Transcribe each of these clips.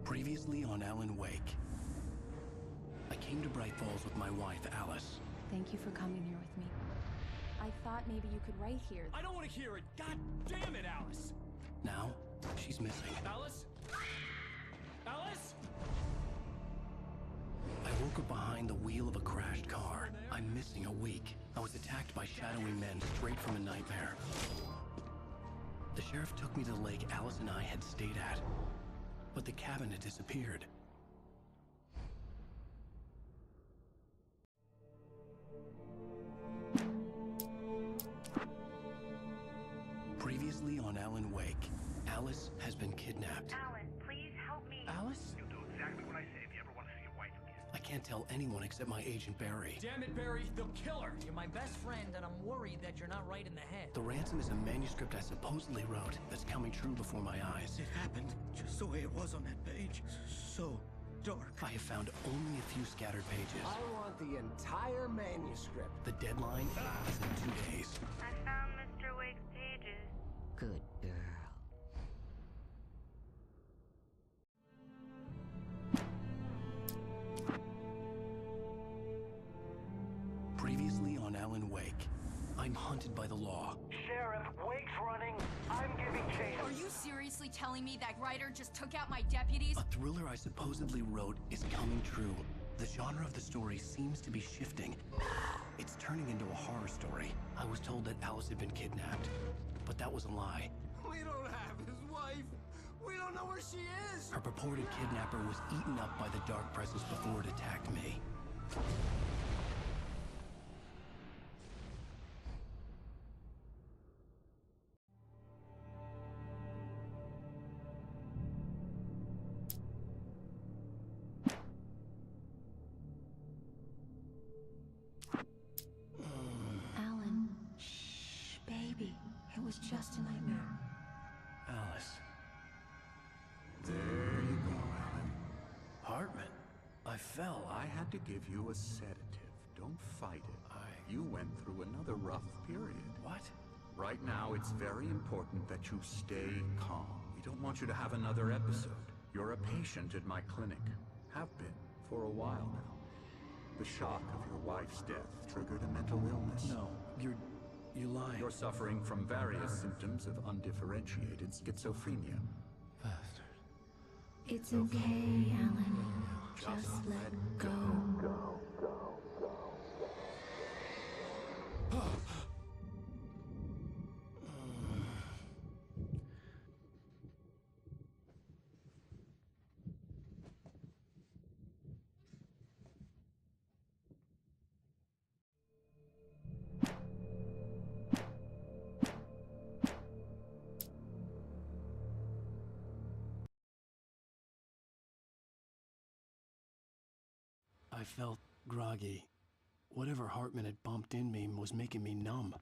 Previously on Alan Wake. I came to Bright Falls with my wife, Alice. Thank you for coming here with me. I thought maybe you could write here. I don't want to hear it! God damn it, Alice! Now, she's missing. Alice? Alice? I woke up behind the wheel of a crashed car. I'm missing a week. I was attacked by shadowy men straight from a nightmare. The sheriff took me to the lake Alice and I had stayed at. But the cabin had disappeared. Previously on Alan Wake, Alice has been kidnapped. Alan, please help me. Alice? You'll do exactly what I say if you ever want to see your wife again. I can't tell anyone except my agent Barry. Damn it, Barry, they'll kill her! You're my best friend, and I'm worried that you're not right in the head. The ransom is a manuscript I supposedly wrote that's coming true before my eyes. It happened just the way it was on that page. So dark. I have found only a few scattered pages. I want the entire manuscript. The deadline is in 2 days. I found Mr. Wake's pages. Good girl. Previously on Alan Wake, I'm hunted by the law. Sheriff, Wake's running. I'm giving chase. Are you seriously telling me that writer just took out my deputies? A thriller I supposedly wrote is coming true. The genre of the story seems to be shifting. It's turning into a horror story. I was told that Alice had been kidnapped, but that was a lie. We don't have his wife. We don't know where she is. Her purported kidnapper was eaten up by the dark presence before it attacked me. Alan, shh, baby. It was just a nightmare. Alice. There you go, Alan. Hartman. I fell. I had to give you a sedative. Don't fight it. You went through another rough period. What? Right now, it's very important that you stay calm. We don't want you to have another episode. You're a patient at my clinic. Have been for a while now. The shock of your wife's death triggered a mental illness. No, you're lying. You're suffering from various symptoms of undifferentiated schizophrenia. Bastard. It's okay, Alan. Just let go. I felt groggy. Whatever Hartman had bumped in me was making me numb.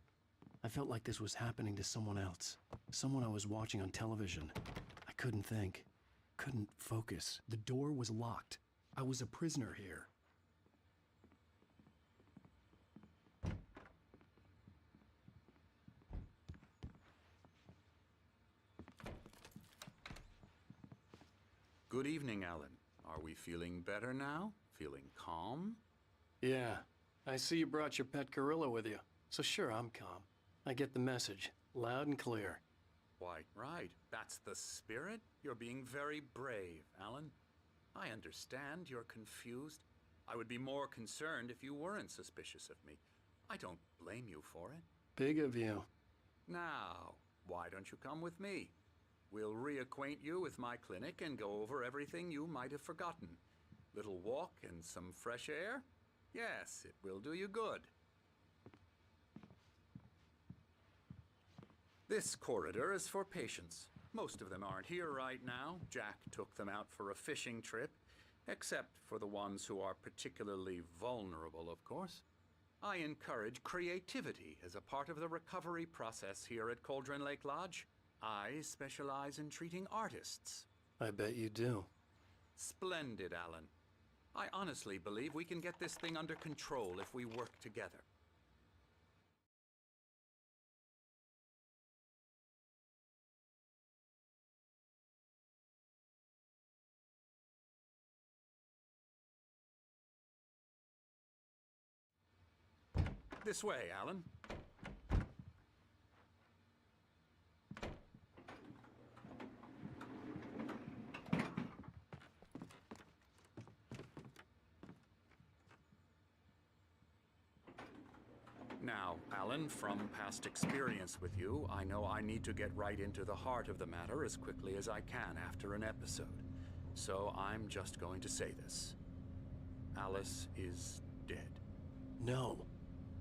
I felt like this was happening to someone else. Someone I was watching on television. I couldn't think. Couldn't focus. The door was locked. I was a prisoner here. Good evening, Alan. Are we feeling better now? Feeling calm? Yeah. I see you brought your pet gorilla with you. So sure, I'm calm. I get the message. Loud and clear. Quite right. That's the spirit. You're being very brave, Alan. I understand you're confused. I would be more concerned if you weren't suspicious of me. I don't blame you for it. Big of you. Now, why don't you come with me? We'll reacquaint you with my clinic and go over everything you might have forgotten. Little walk and some fresh air? Yes, it will do you good. This corridor is for patients. Most of them aren't here right now. Jack took them out for a fishing trip, except for the ones who are particularly vulnerable, of course. I encourage creativity as a part of the recovery process here at Cauldron Lake Lodge. I specialize in treating artists. I bet you do. Splendid, Alan. I honestly believe we can get this thing under control if we work together. This way, Alan. Now, Alan, from past experience with you, I know I need to get right into the heart of the matter as quickly as I can after an episode. So I'm just going to say this. Alice is dead. No.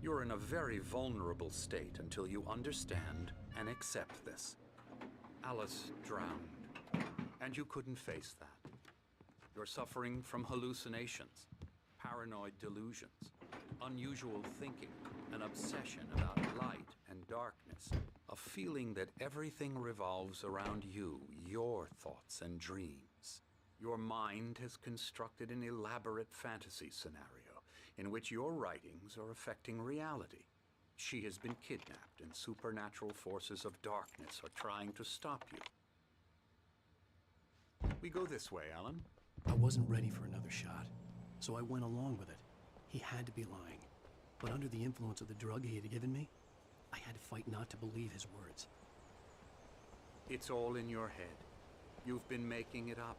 You're in a very vulnerable state until you understand and accept this. Alice drowned, and you couldn't face that. You're suffering from hallucinations, paranoid delusions, unusual thinking, an obsession about light and darkness, a feeling that everything revolves around you, your thoughts and dreams. Your mind has constructed an elaborate fantasy scenario in which your writings are affecting reality. She has been kidnapped, and supernatural forces of darkness are trying to stop you. We go this way, Alan. I wasn't ready for another shot, so I went along with it. He had to be lying. But under the influence of the drug he had given me, I had to fight not to believe his words. It's all in your head. You've been making it up.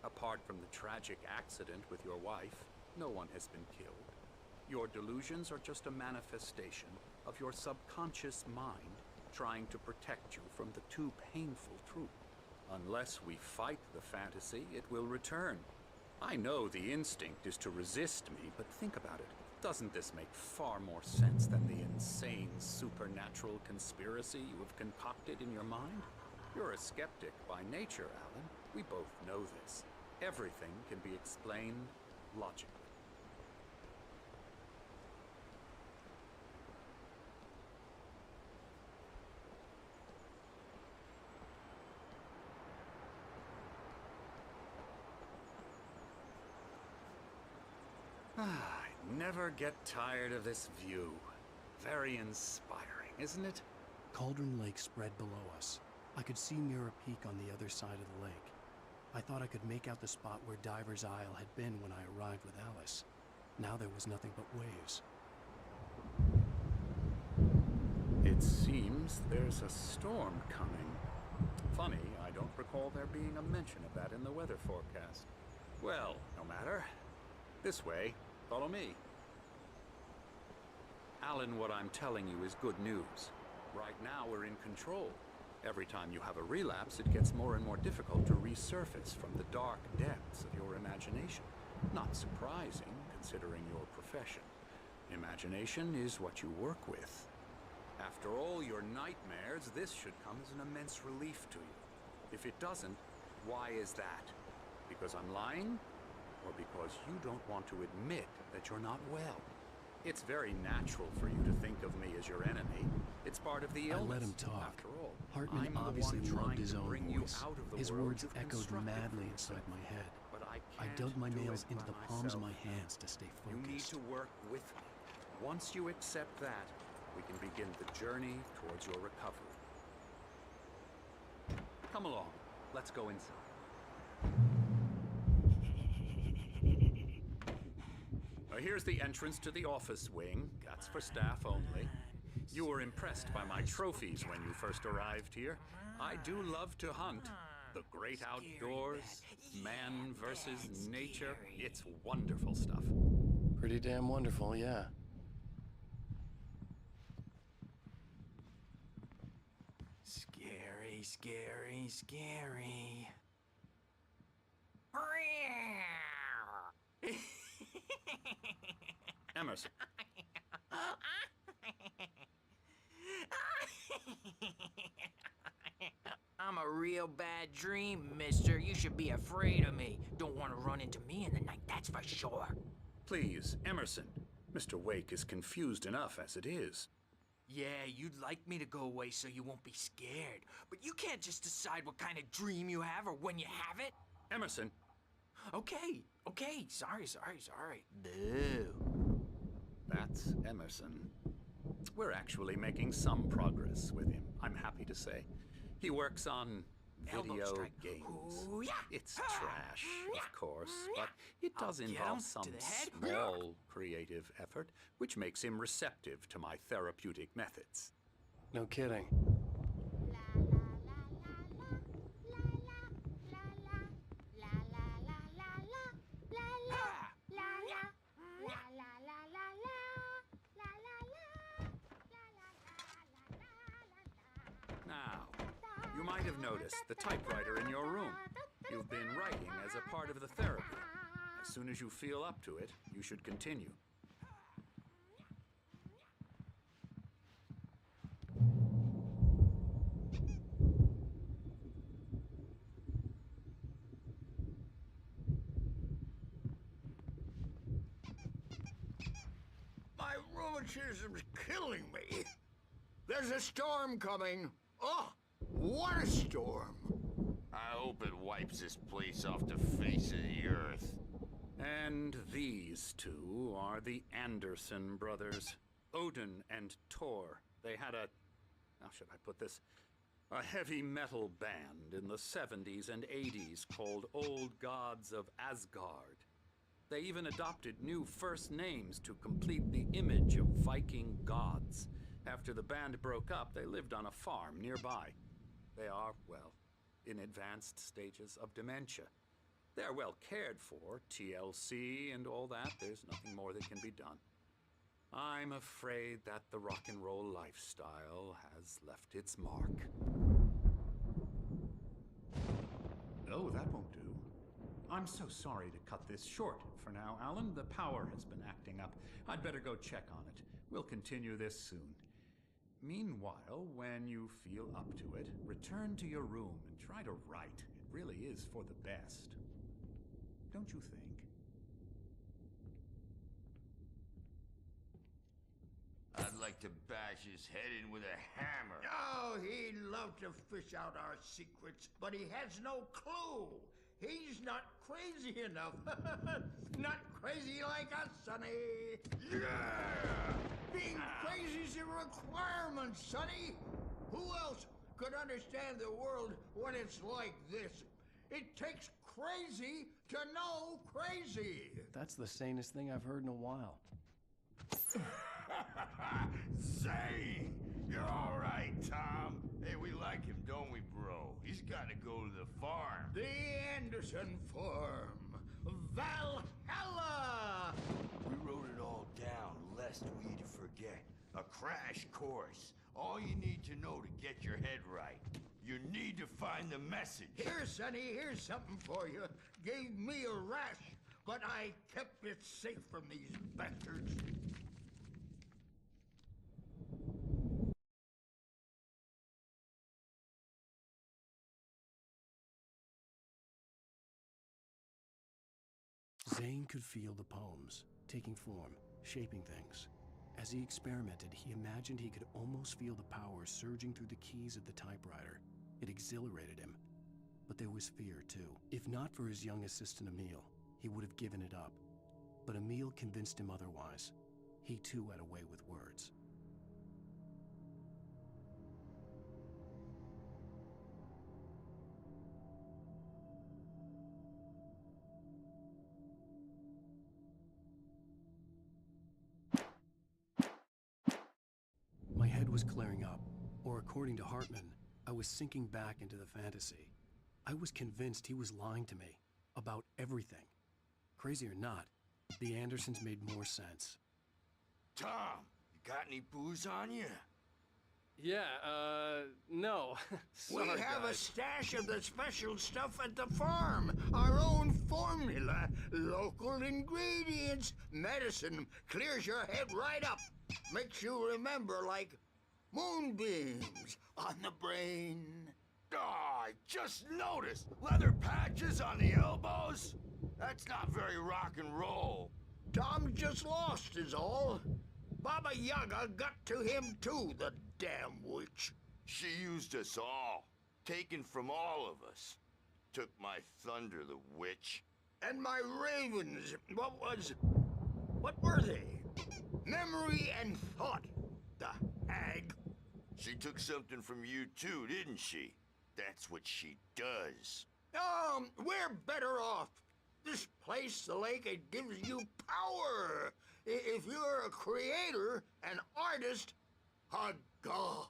Apart from the tragic accident with your wife, no one has been killed. Your delusions are just a manifestation of your subconscious mind trying to protect you from the too painful truth. Unless we fight the fantasy, it will return. I know the instinct is to resist me, but think about it. Doesn't this make far more sense than the insane supernatural conspiracy you have concocted in your mind? You're a skeptic by nature, Alan. We both know this. Everything can be explained logically. I never get tired of this view. Very inspiring, isn't it? Cauldron Lake spread below us. I could see Mirror Peak on the other side of the lake. I thought I could make out the spot where Diver's Isle had been when I arrived with Alice. Now there was nothing but waves. It seems there's a storm coming. Funny, I don't recall there being a mention of that in the weather forecast. Well, no matter. This way. Follow me. Alan, what I'm telling you is good news. Right now we're in control. Every time you have a relapse, it gets more and more difficult to resurface from the dark depths of your imagination. Not surprising, considering your profession. Imagination is what you work with. After all your nightmares, this should come as an immense relief to you. If it doesn't, why is that? Because I'm lying? Or because you don't want to admit that you're not well? It's very natural for you to think of me as your enemy. It's part of the illness. I let him talk. After all, Hartman I'm the obviously one loved trying his to own bring you voice. out of the His world words you've echoed constructed madly for inside yourself. my head. But I I dug my can't do nails it into by the palms of myself. my hands to stay You need focused. to work with me. Once you accept that, we can begin the journey towards your recovery. Come along. Let's go inside. Here's the entrance to the office wing. That's for staff only. You were impressed by my trophies when you first arrived here. I do love to hunt. The great outdoors, man versus nature. It's wonderful stuff. Pretty damn wonderful, yeah. Scary, scary, scary. Emerson. I'm a real bad dream, mister. You should be afraid of me. Don't want to run into me in the night, that's for sure. Please, Emerson. Mr. Wake is confused enough as it is. Yeah, you'd like me to go away so you won't be scared. But you can't just decide what kind of dream you have or when you have it. Emerson. Okay, sorry. Boo. That's Emerson. We're actually making some progress with him, I'm happy to say. He works on Elbow video strike. games. Ooh, yeah. It's trash, of course, but it does I'll get involve him some to the head. small creative effort, which makes him receptive to my therapeutic methods. No kidding. Now, you might have noticed the typewriter in your room. You've been writing as a part of the therapy. As soon as you feel up to it, you should continue. My rheumatism's killing me. There's a storm coming. Oh, what a storm. I hope it wipes this place off the face of the earth. And these two are the Anderson brothers, Odin and Tor. They had a, how should I put this, a heavy metal band in the 70s and 80s called Old Gods of Asgard. They even adopted new first names to complete the image of Viking gods. After the band broke up, they lived on a farm nearby. They are, well, in advanced stages of dementia. They're well cared for, TLC and all that. There's nothing more that can be done. I'm afraid that the rock and roll lifestyle has left its mark. Oh, that won't do. I'm so sorry to cut this short for now, Alan. The power has been acting up. I'd better go check on it. We'll continue this soon. Meanwhile, when you feel up to it, return to your room and try to write. It really is for the best. Don't you think? I'd like to bash his head in with a hammer. Oh, he'd love to fish out our secrets, but he has no clue. He's not crazy enough. Not crazy like us, Sonny. Yeah! Being crazy's a requirement, Sonny. Who else could understand the world when it's like this? It takes crazy to know crazy. That's the sanest thing I've heard in a while. Zane! You're all right, Tom. Hey, we like him, don't we, bro? He's got to go to the farm. The Anderson Farm. Valhalla! We wrote it all down, lest we forget. A crash course. All you need to know to get your head right. You need to find the message. Here, Sonny, here's something for you. Gave me a rash, but I kept it safe from these bastards. Zane could feel the poems, taking form, shaping things. As he experimented, he imagined he could almost feel the power surging through the keys of the typewriter. It exhilarated him. But there was fear, too. If not for his young assistant Emil, he would have given it up. But Emil convinced him otherwise. He too had a way with words. My head was clearing up, or according to Hartman, I was sinking back into the fantasy. I was convinced he was lying to me about everything. Crazy or not, the Andersons made more sense. Tom, you got any booze on you? Yeah, no. We have a stash of the special stuff at the farm. Our own formula. Local ingredients. Medicine clears your head right up. Makes you remember like moonbeams on the brain. Oh, I just noticed. Leather patches on the elbows? That's not very rock and roll. Tom just lost is all. Baba Yaga got to him too, the damn witch. She used us all. Taken from all of us. Took my thunder, the witch. And my ravens, what were they? Memory and thought, the hag. She took something from you too, didn't she? That's what she does. We're better off. This place, the lake, it gives you power. If you're a creator, an artist, a god.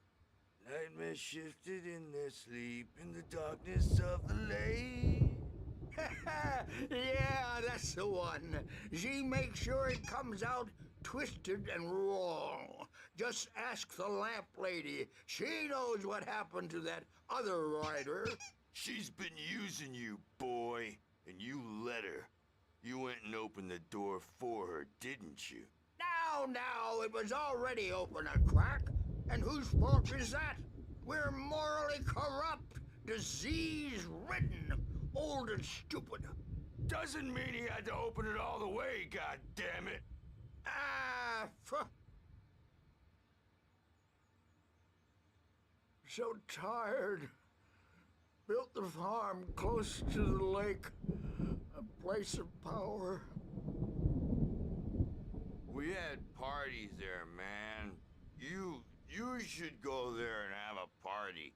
Nightmare shifted in their sleep in the darkness of the lake. Yeah, that's the one. She makes sure it comes out twisted and wrong. Just ask the lamp lady. She knows what happened to that other writer. She's been using you, boy, and you let her. You went and opened the door for her, didn't you? Now, it was already open a crack. And whose fault is that? We're morally corrupt, disease-ridden, old and stupid. Doesn't mean he had to open it all the way, goddammit. So tired. Built the farm close to the lake. A place of power. We had parties there, man. You should go there and have a party.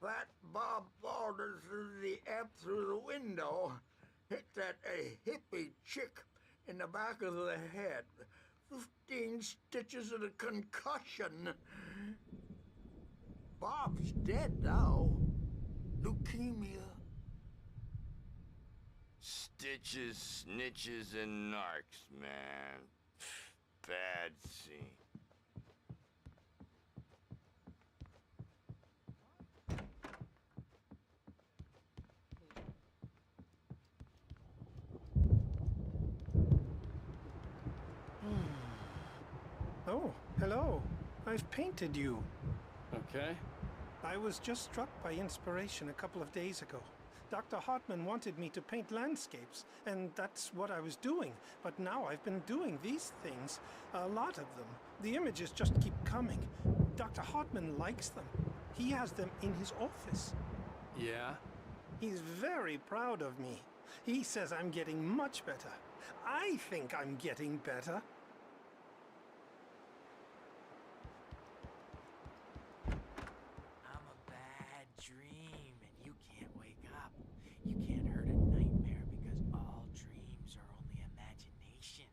That Bob Balder threw the amp through the window. Hit that hippie chick in the back of the head. 15 stitches and a concussion. Bob's dead now. Leukemia. Stitches, snitches, and narcs, man. Bad scene. Oh, hello. I've painted you. Okay. I was just struck by inspiration a couple of days ago. Dr. Hartman wanted me to paint landscapes, and that's what I was doing. But now I've been doing these things, a lot of them. The images just keep coming. Dr. Hartman likes them. He has them in his office. Yeah? He's very proud of me. He says I'm getting much better. I think I'm getting better. I'm a bad dream, and you can't wake up. You can't hurt a nightmare because all dreams are only imagination.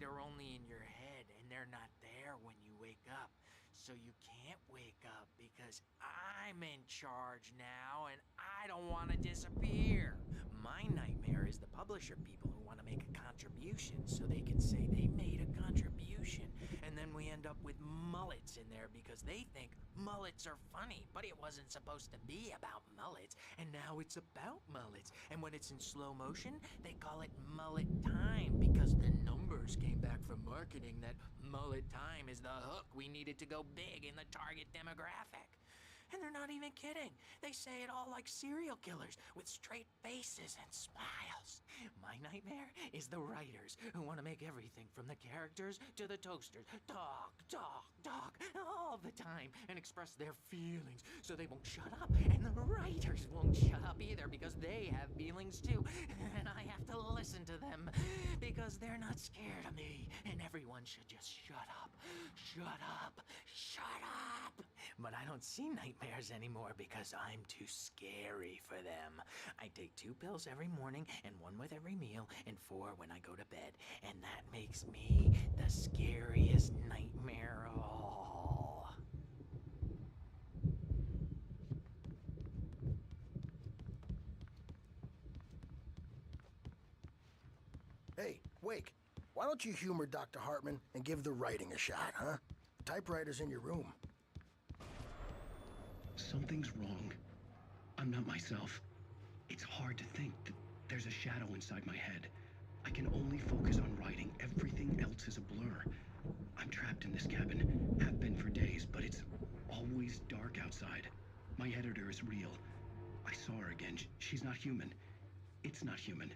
They're only in your head, and they're not there when you wake up. So you can't wake up because I'm in charge now, and I don't want to disappear. My nightmare is the publisher people who want to make a contribution so they can say they made a contribution. And then we end up with mullets in there because they think mullets are funny, but it wasn't supposed to be about mullets, and now it's about mullets. And when it's in slow motion, they call it mullet time because the numbers came back from marketing that mullet time is the hook we needed to go big in the target demographic. And they're not even kidding. They say it all like serial killers with straight faces and smiles. My nightmare is the writers who want to make everything from the characters to the toasters talk all the time and express their feelings so they won't shut up. And the writers won't shut up either because they have feelings too. And I have to listen to them because they're not scared of me. And everyone should just shut up. Shut up. Shut up! But I don't see nightmares anymore because I'm too scary for them. I take 2 pills every morning and 1 with every meal and 4 when I go to bed. And that makes me the scariest nightmare of all. Hey, Wake, why don't you humor Dr. Hartman and give the writing a shot, huh? The typewriter's in your room. Something's wrong. I'm not myself. It's hard to think that there's a shadow inside my head. I can only focus on writing. Everything else is a blur. I'm trapped in this cabin. Have been for days, but it's always dark outside. My editor is real. I saw her again. She's not human. It's not human.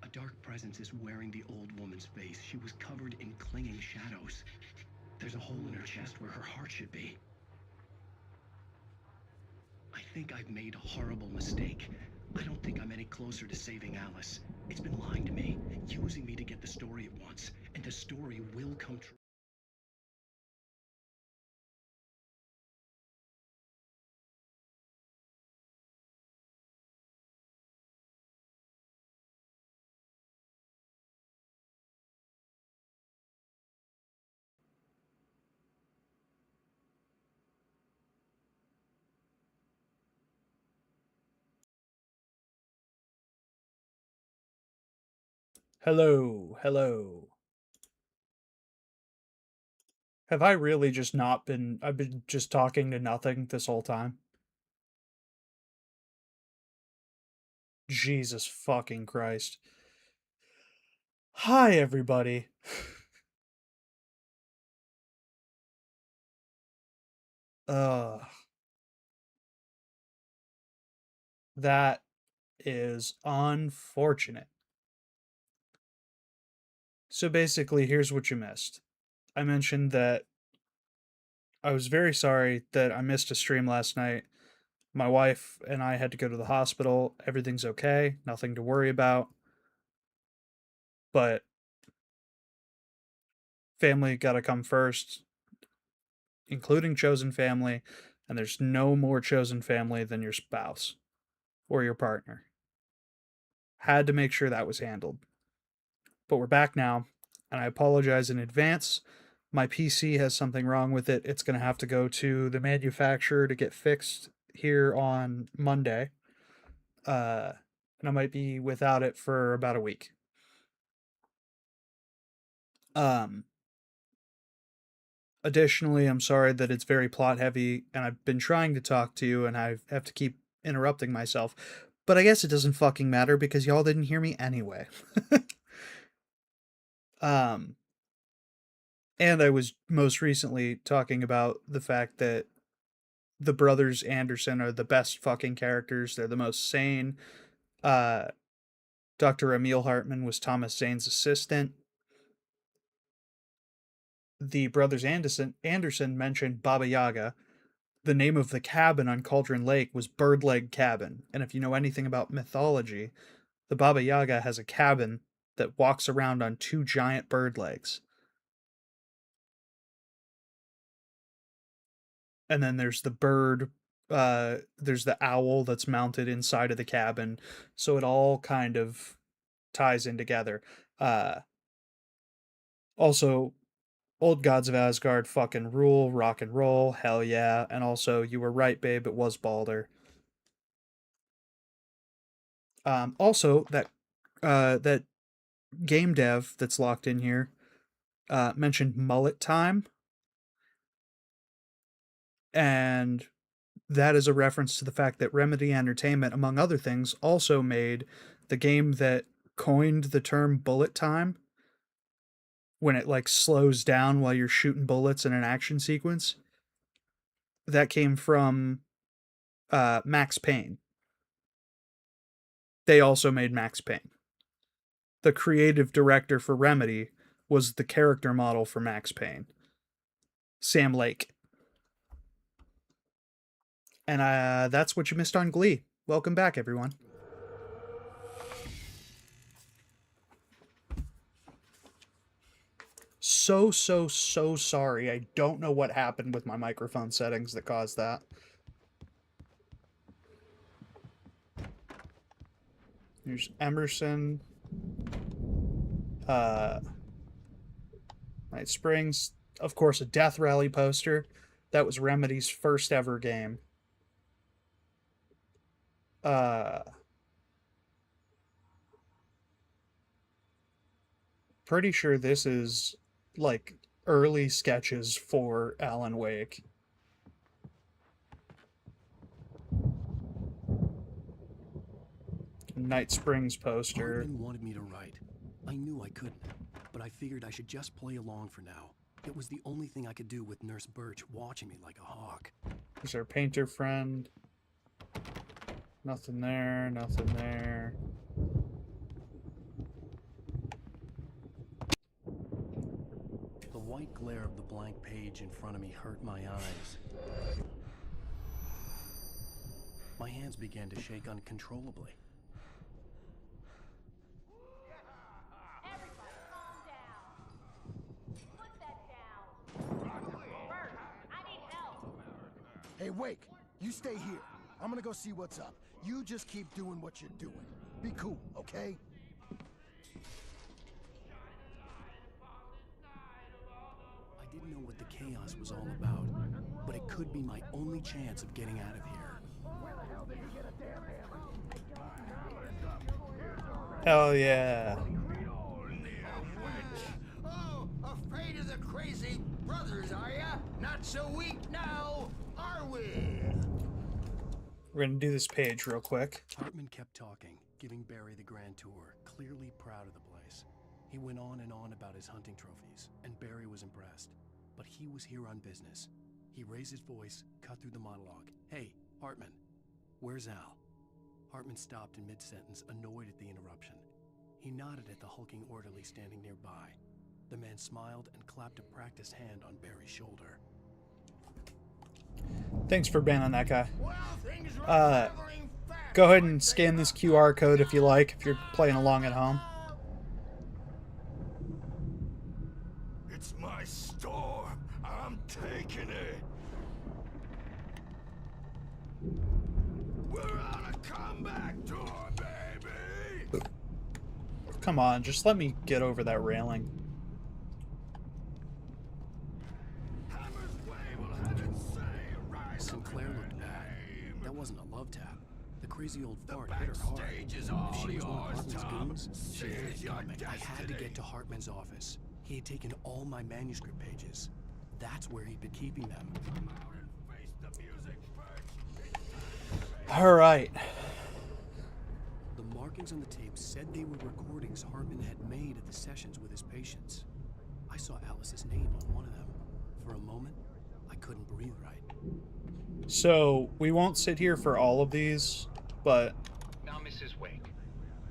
A dark presence is wearing the old woman's face. She was covered in clinging shadows. There's a hole in her chest where her heart should be. I think I've made a horrible mistake. I don't think I'm any closer to saving Alice. It's been lying to me, using me to get the story it wants, and the story will come true. Hello, hello. Have I really just not been... I've been just talking to nothing this whole time? Jesus fucking Christ. Hi, everybody. That is unfortunate. So basically, here's what you missed. I mentioned that I was very sorry that I missed a stream last night. My wife and I had to go to the hospital. Everything's okay, nothing to worry about. But family gotta come first, including chosen family, and there's no more chosen family than your spouse or your partner. Had to make sure that was handled. But we're back now, and I apologize in advance. My PC has something wrong with it. It's going to have to go to the manufacturer to get fixed here on Monday. And I might be without it for about a week. Additionally, I'm sorry that it's very plot heavy, and I've been trying to talk to you, and I have to keep interrupting myself. But I guess it doesn't fucking matter because y'all didn't hear me anyway. And I was most recently talking about the fact that the brothers Anderson are the best fucking characters. They're the most sane. Dr. Emil Hartman was Thomas Zane's assistant. The brothers Anderson mentioned Baba Yaga. The name of the cabin on Cauldron Lake was Birdleg Cabin. And if you know anything about mythology, the Baba Yaga has a cabin that walks around on 2 giant bird legs. And then there's the bird, there's the owl that's mounted inside of the cabin. So it all kind of ties in together. Also, Old Gods of Asgard fucking rule, rock and roll, hell yeah. And also, you were right, babe, it was Balder. Also, that game dev that's locked in here mentioned Mullet Time. And that is a reference to the fact that Remedy Entertainment, among other things, also made the game that coined the term bullet time when it like slows down while you're shooting bullets in an action sequence. That came from Max Payne. They also made Max Payne. The creative director for Remedy was the character model for Max Payne, Sam Lake. And that's what you missed on Glee. Welcome back, everyone. so sorry. I don't know what happened with my microphone settings that caused that. Here's Emerson. Night Springs. Of course, a Death Rally poster. That was Remedy's first ever game. Pretty sure this is like early sketches for Alan Wake. Night Springs poster. Hartman wanted me to write. I knew I couldn't, but I figured I should just play along for now. It was the only thing I could do with Nurse Birch watching me like a hawk. Here's our painter friend. Nothing there, nothing there. The white glare of the blank page in front of me hurt my eyes. My hands began to shake uncontrollably. Hey, Wake, you stay here. I'm gonna go see what's up. You just keep doing what you're doing. Be cool, okay? I didn't know what the chaos was all about, but it could be my only chance of getting out of here. Where the hell did you get a damn hammer? Hell yeah. Oh, afraid of the crazy brothers, are ya? Not so weak now, are we? We're gonna do this page real quick. Hartman kept talking, giving Barry the grand tour, clearly proud of the place. He went on and on about his hunting trophies, and Barry was impressed. But he was here on business. He raised his voice, cut through the monologue. Hey, Hartman, where's Al? Hartman stopped in mid-sentence, annoyed at the interruption. He nodded at the hulking orderly standing nearby. The man smiled and clapped a practiced hand on Barry's shoulder. Thanks for banning that guy. Go ahead and scan this QR code if you like, if you're playing along at home. It's my storm. I'm taking it. We're on a comeback tour, baby. Come on, just let me get over that railing. Sinclair looked bad. That wasn't a love tap. The crazy old fart hit her hard. If she was one of Hartman's goons, she had it coming. I had to get to Hartman's office. He had taken all my manuscript pages. That's where he'd been keeping them. Alright. The markings on the tape said they were recordings Hartman had made at the sessions with his patients. I saw Alice's name on one of them. For a moment, I couldn't breathe right. So, we won't sit here for all of these, but... Now, Mrs. Wake,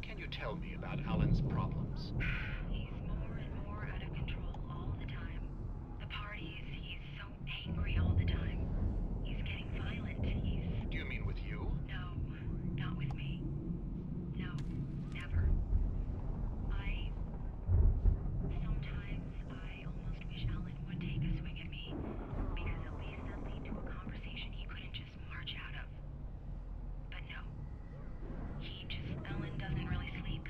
can you tell me about Alan's problems? He's more and more out of control all the time. The parties, he's so angry all the time. He's getting violent. Do you mean with you? No, not with me. No, never. Sometimes I almost wish Alan would take a swing at me, because at least that lead to a conversation he couldn't just march out of. But no. Alan doesn't really sleep.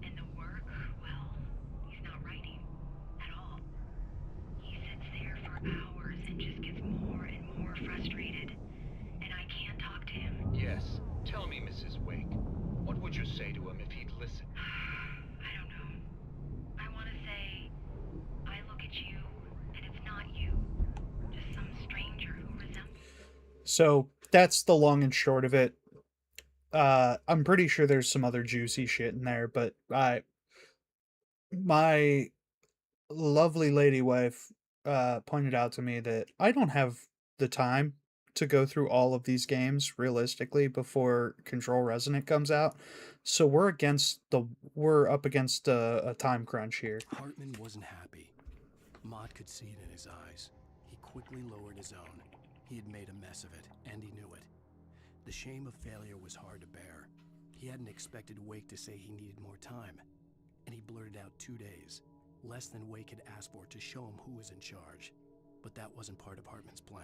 And the work, well, he's not writing at all. He sits there for hours and just gets more and more frustrated. And I can't talk to him. Yes. Tell me, Mrs. Wake, what would you say to him if he'd listen? I don't know. I want to say, I look at you, and it's not you. Just some stranger who resembles... So, that's the long and short of it. I'm pretty sure there's some other juicy shit in there, but my lovely lady wife pointed out to me that I don't have the time to go through all of these games realistically before Control Resonant comes out. So we're up against a time crunch here. Hartman wasn't happy. Mott could see it in his eyes. He quickly lowered his own. He had made a mess of it, and he knew it. The shame of failure was hard to bear. He hadn't expected Wake to say he needed more time, and he blurted out 2 days. less than Wake had asked for to show him who was in charge. But that wasn't part of Hartman's plan.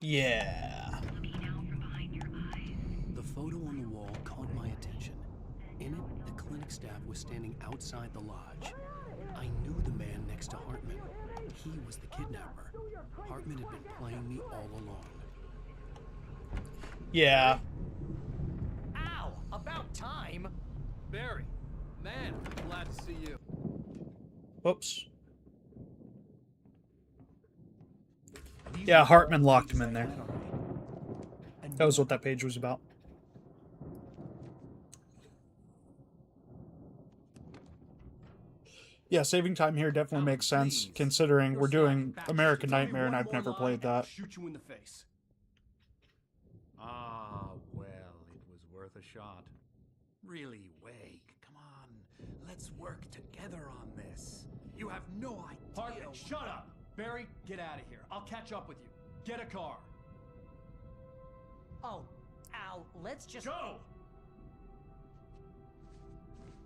Yeah. The photo on the wall caught my attention. In it, the clinic staff was standing outside the lodge. I knew the man next to Hartman. He was the kidnapper. Hartman had been playing me all along. Yeah. Ow! About time! Barry, man, I'm glad to see you. Whoops. Yeah, Hartman locked him in there. That was what that page was about. Yeah, saving time here definitely makes sense, considering we're doing American Nightmare and I've never played that. Shoot you in the face. Ah, well, it was worth a shot. Really, Wake, come on. Let's work together on this. You have no idea. Hartman, shut up! Barry, get out of here. I'll catch up with you. Get a car. Oh, Al, let's just... Go!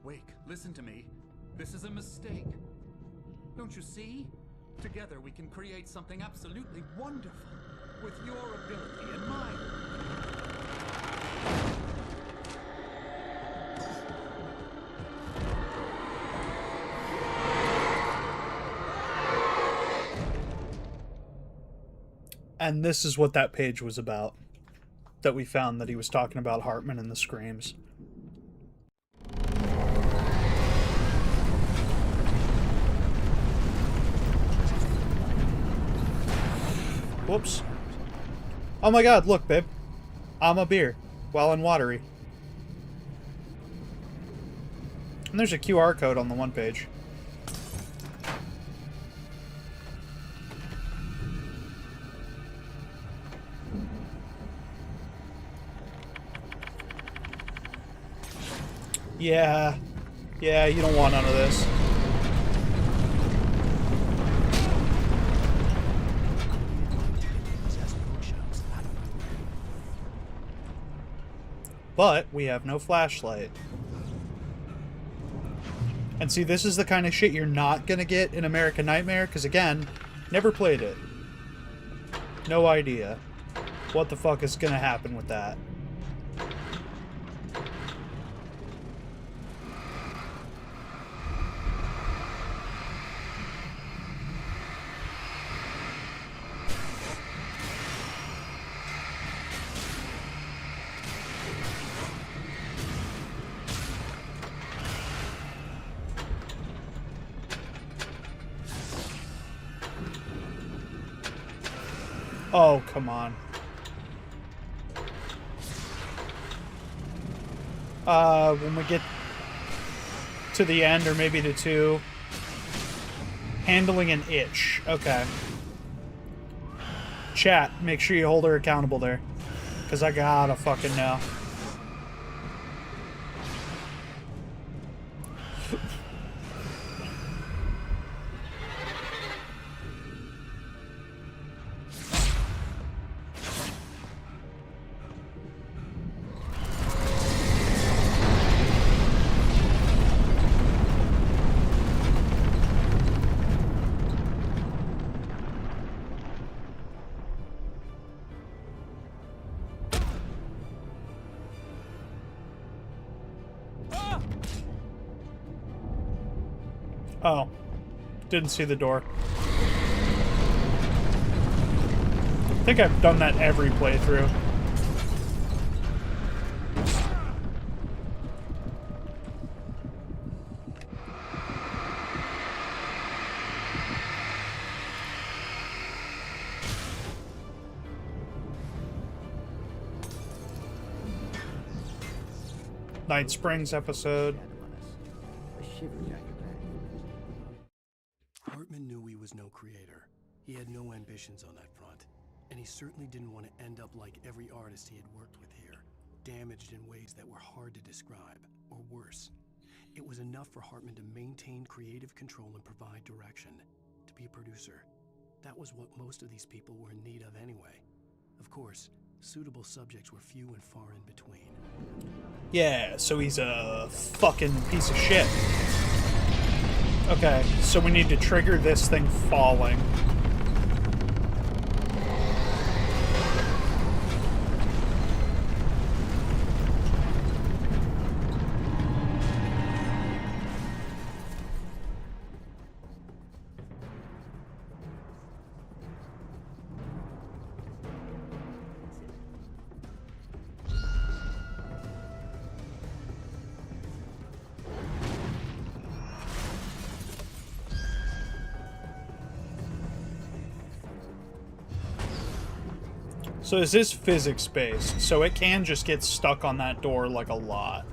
Wake, listen to me. This is a mistake. Don't you see? Together we can create something absolutely wonderful. With your ability and mine. And this is what that page was about. That we found that he was talking about Hartman and the screams. Whoops. Oh my god, look, babe. I'm a beer. Well and watery. And there's a QR code on the one page. Yeah. Yeah, you don't want none of this. But we have no flashlight. And see, this is the kind of shit you're not gonna get in American Nightmare, because again, never played it. No idea what the fuck is gonna happen with that. Oh, come on. When we get to the end, or maybe to 2. Handling an itch. Okay. Chat, make sure you hold her accountable there. Because I gotta fucking know. Oh. Didn't see the door. I think I've done that every playthrough. Night Springs episode. Hartman knew he was no creator. He had no ambitions on that front. And he certainly didn't want to end up like every artist he had worked with here, damaged in ways that were hard to describe, or worse. It was enough for Hartman to maintain creative control and provide direction, to be a producer. That was what most of these people were in need of anyway. Of course, Suitable subjects were few and far in between. Yeah, so he's a fucking piece of shit. Okay, so we need to trigger this thing falling. So this is physics-based, so it can just get stuck on that door like a lot.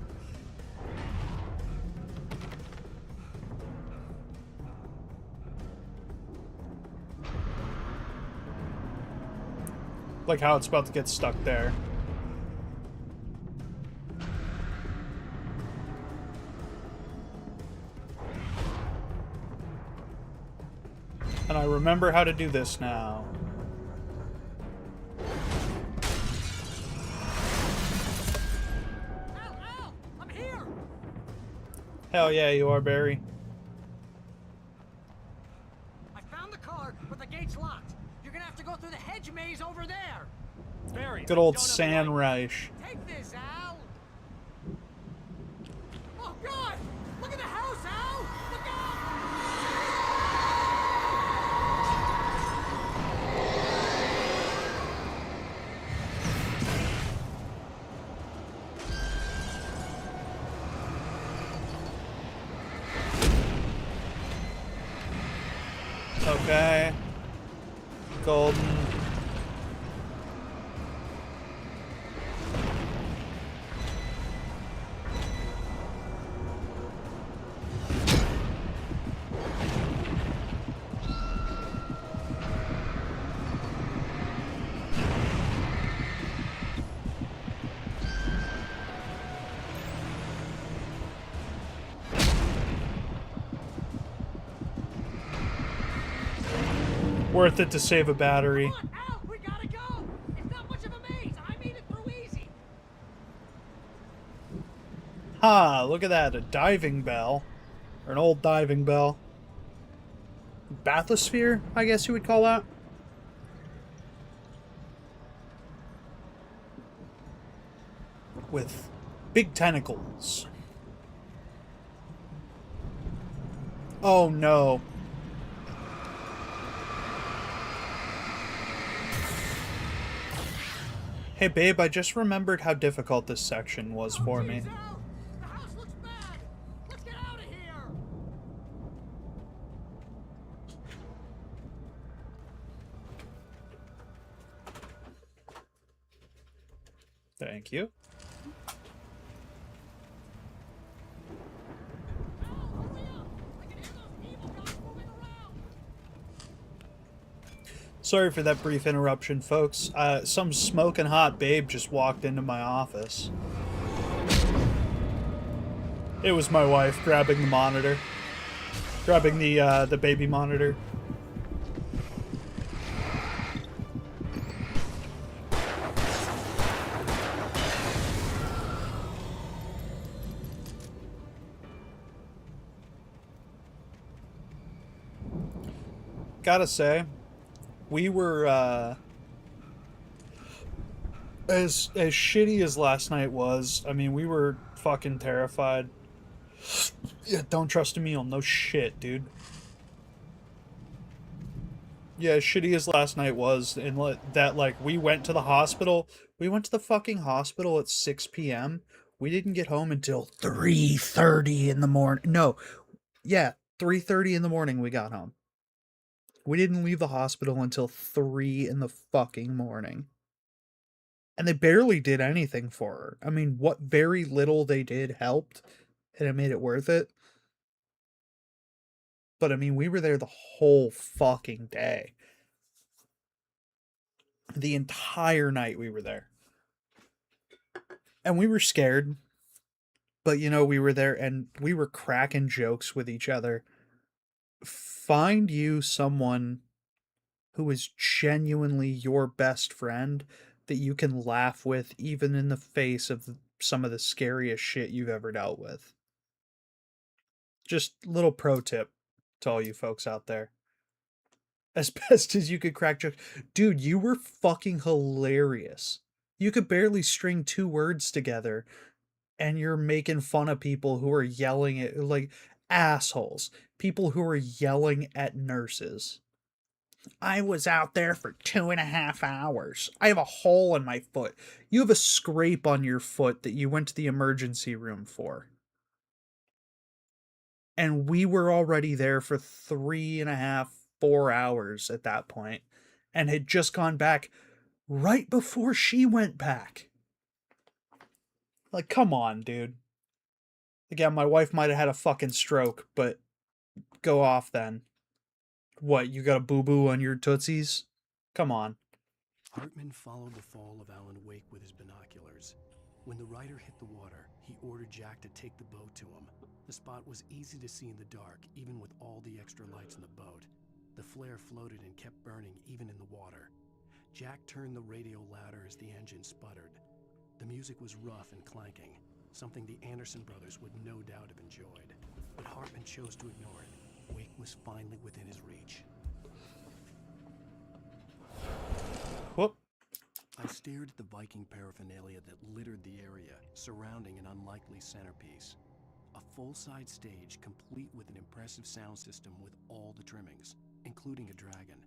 Like how it's about to get stuck there. And I remember how to do this now. Hell yeah, you are, Barry. I found the car, but the gate's locked. You're gonna have to go through the hedge maze over there. Barry. Good old San Reich. Take this, Al. Oh God! Look at the house, Al! Look out! Okay. Golden. Worth it to save a battery. Come on, Al, we gotta go. It's not much of a maze. I made it through easy. Ha! Look at that, a diving bell. Or an old diving bell. Bathysphere, I guess you would call that. With big tentacles. Oh no. Hey babe, I just remembered how difficult this section was for me. The house looks bad. Let's get out of here. Thank you. Sorry for that brief interruption, folks. Some smoking hot babe just walked into my office. It was my wife grabbing the monitor. Grabbing the baby monitor. Gotta say, we were, as shitty as last night was, I mean, we were fucking terrified. Yeah, don't trust a meal, no shit, dude. Yeah, as shitty as last night was, and that, like, we went to the hospital, we went to the fucking hospital at 6 p.m., we didn't get home until 3:30 in the morning, no, yeah, 3:30 in the morning we got home. We didn't leave the hospital until 3 in the fucking morning. And they barely did anything for her. I mean, what very little they did helped, and it made it worth it. But I mean, we were there the whole fucking day. The entire night we were there. And we were scared. But, you know, we were there and we were cracking jokes with each other. Find you someone who is genuinely your best friend that you can laugh with even in the face of some of the scariest shit you've ever dealt with. Just little pro tip to all you folks out there. As best as you could crack jokes. Dude, you were fucking hilarious. You could barely string 2 words together, and you're making fun of people who are yelling at, like, assholes. People who are yelling at nurses. I was out there for 2.5 hours. I have a hole in my foot. You have a scrape on your foot that you went to the emergency room for. And we were already there for 3.5, 4 hours at that point, and had just gone back right before she went back. Like, come on, dude. Again, my wife might have had a fucking stroke, but go off then. What, you got a boo-boo on your tootsies? Come on. Hartman followed the fall of Alan Wake with his binoculars. When the rider hit the water, he ordered Jack to take the boat to him. The spot was easy to see in the dark, even with all the extra lights in the boat. The flare floated and kept burning even in the water. Jack turned the radio louder as the engine sputtered. The music was rough and clanking, something the Anderson brothers would no doubt have enjoyed. But Hartman chose to ignore it. Wake was finally within his reach. Whoop. I stared at the Viking paraphernalia that littered the area, surrounding an unlikely centerpiece. A full-size stage complete with an impressive sound system with all the trimmings, including a dragon.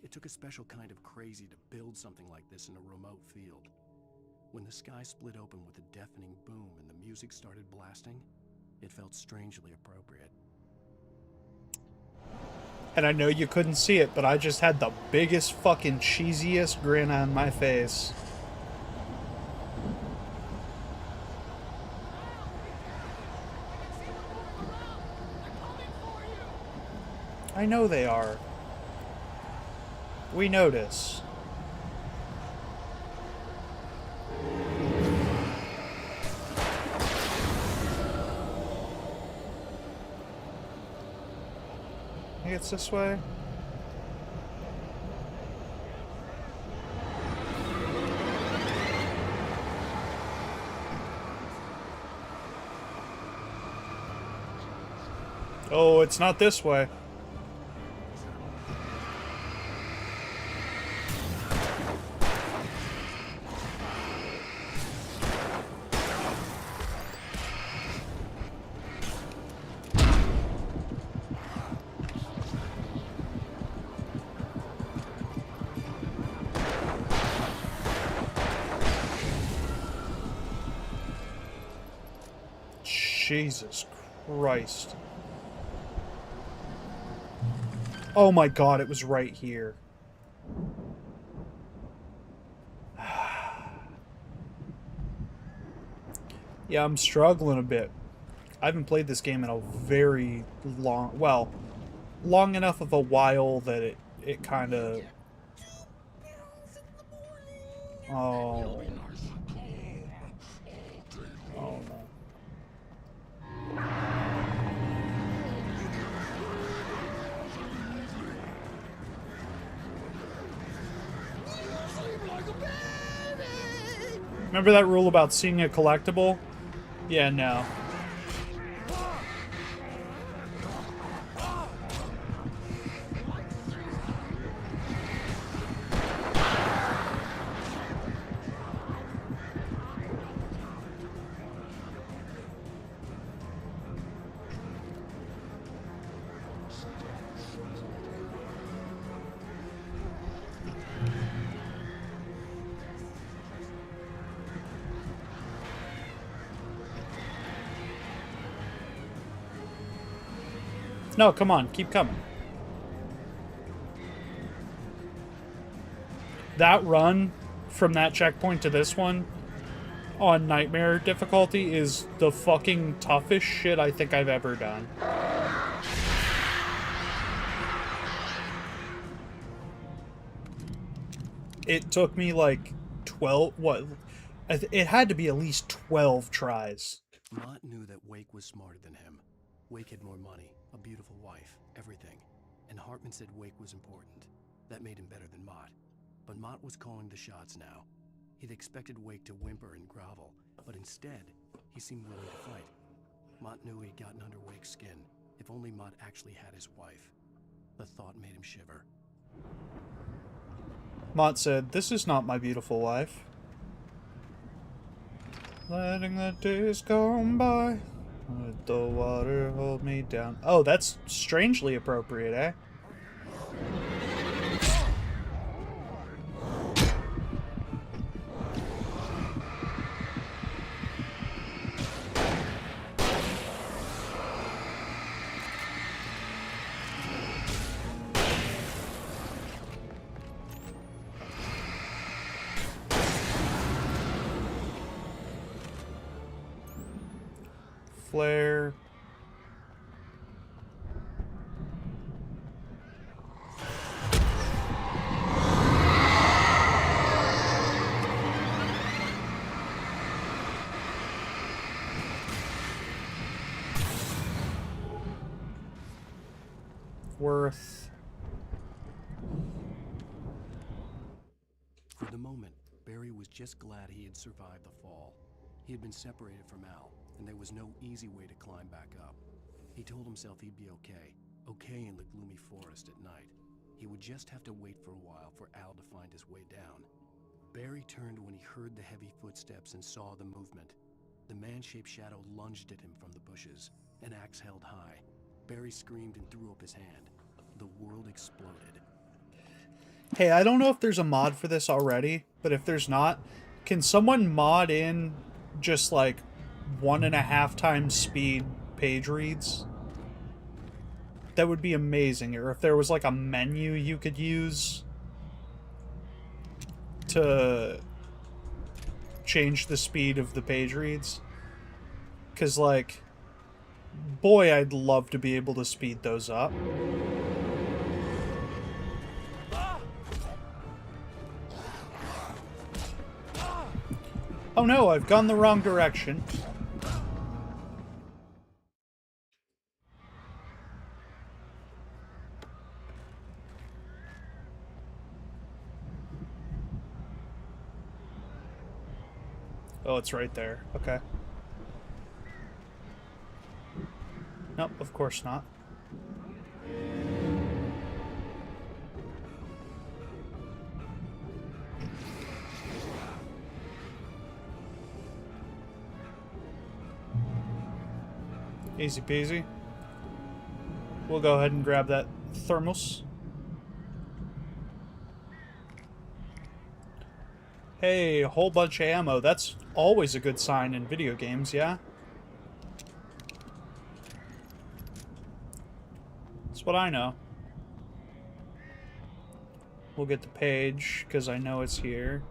It took a special kind of crazy to build something like this in a remote field. When the sky split open with a deafening boom and the music started blasting, it felt strangely appropriate. And I know you couldn't see it, but I just had the biggest fucking cheesiest grin on my face. I know they are. We notice. I think it's this way. Oh, it's not this way. Jesus Christ. Oh my god, it was right here. Yeah, I'm struggling a bit. I haven't played this game in a very long... Well, long enough of a while that it kind of... Oh. Oh no. Remember that rule about seeing a collectible? Yeah, no. No, come on, keep coming. That run from that checkpoint to this one on Nightmare difficulty is the fucking toughest shit I think I've ever done. It took me like 12, what? It had to be at least 12 tries. Mott knew that Wake was smarter than him. Wake had more money, a beautiful wife, everything. And Hartman said Wake was important. That made him better than Mott. But Mott was calling the shots now. He'd expected Wake to whimper and grovel, but instead, he seemed willing to fight. Mott knew he'd gotten under Wake's skin. If only Mott actually had his wife. The thought made him shiver. Mott said, "This is not my beautiful wife." Letting the days go by. Let the water hold me down. Oh, that's strangely appropriate, eh? Flare. Worth. For the moment, Barry was just glad he had survived the fall. He had been separated from Al, and there was no easy way to climb back up. He told himself he'd be okay in the gloomy forest at night. He would just have to wait for a while for Al to find his way down. Barry turned when he heard the heavy footsteps and saw the movement. The man-shaped shadow lunged at him from the bushes, an axe held high. Barry screamed and threw up his hand. The world exploded. Hey, I don't know if there's a mod for this already, but if there's not, can someone mod in just like 1.5 times speed page reads? That would be amazing. Or if there was like a menu you could use to change the speed of the page reads. Because, like, boy, I'd love to be able to speed those up. Oh no, I've gone the wrong direction. Oh, it's right there. Okay. Nope, of course not. Easy peasy. We'll go ahead and grab that thermos. Hey, a whole bunch of ammo. That's always a good sign in video games, yeah? That's what I know. We'll get the page, because I know it's here.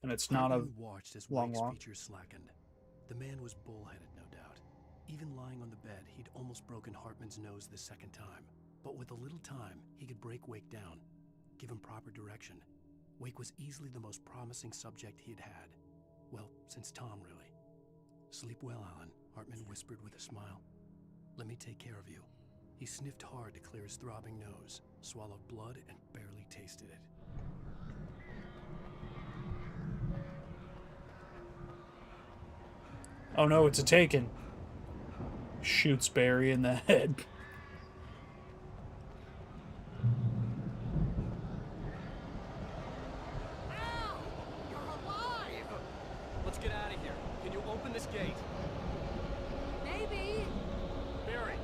And it's not a watched as long Wake's walk. features slackened. The man was bullheaded, no doubt. Even lying on the bed, he'd almost broken Hartman's nose the second time. But with a little time, he could break Wake down, give him proper direction. Wake was easily the most promising subject he'd had. Well, since Tom, really. Sleep well, Alan, Hartman whispered with a smile. Let me take care of you. He sniffed hard to clear his throbbing nose, swallowed blood, and barely tasted it. Oh no, it's a taken. Shoots Barry in the head. Let's get out of here. Can you open this gate? Maybe. Barry.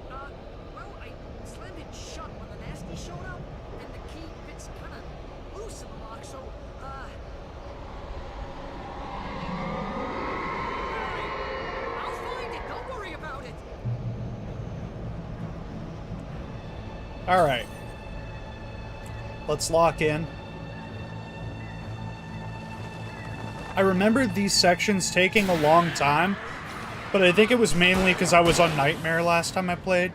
Well, I slammed it shut when the nasty showed up, and the key fits kind of loose in the lock, so, I'll find it. Don't worry about it. Alright. Let's lock in. I remembered these sections taking a long time, but I think it was mainly because I was on Nightmare last time I played.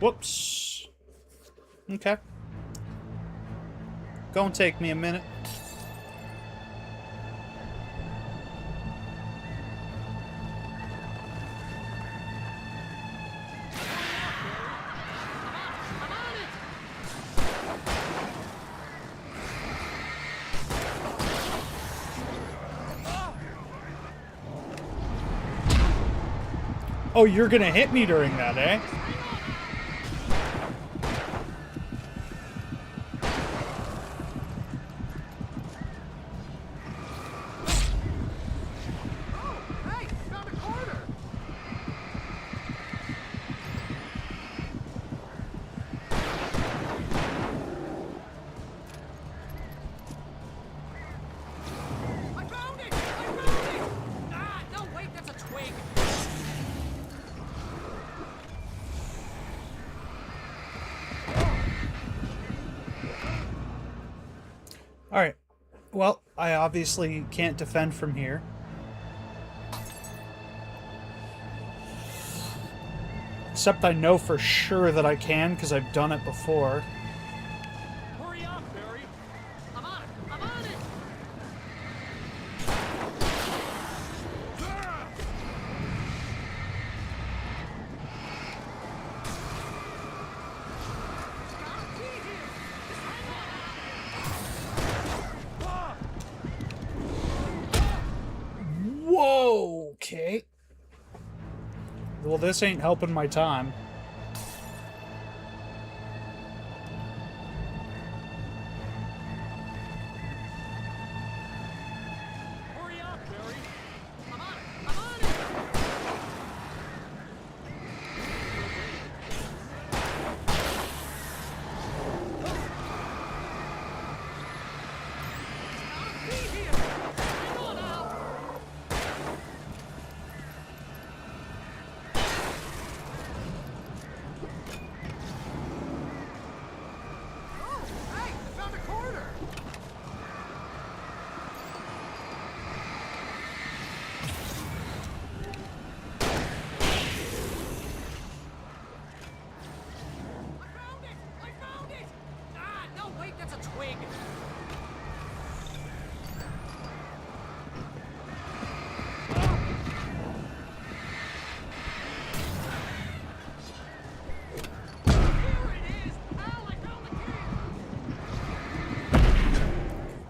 Whoops. Okay. Gonna take me a minute. Oh, you're gonna hit me during that, eh? Alright. Well, I obviously can't defend from here. Except I know for sure that I can, because I've done it before. Hurry up, Barry! I'm on it! I'm on it! Whoa! Okay. Well, this ain't helping my time. Hurry up, Barry! I'm on it! I'm on it!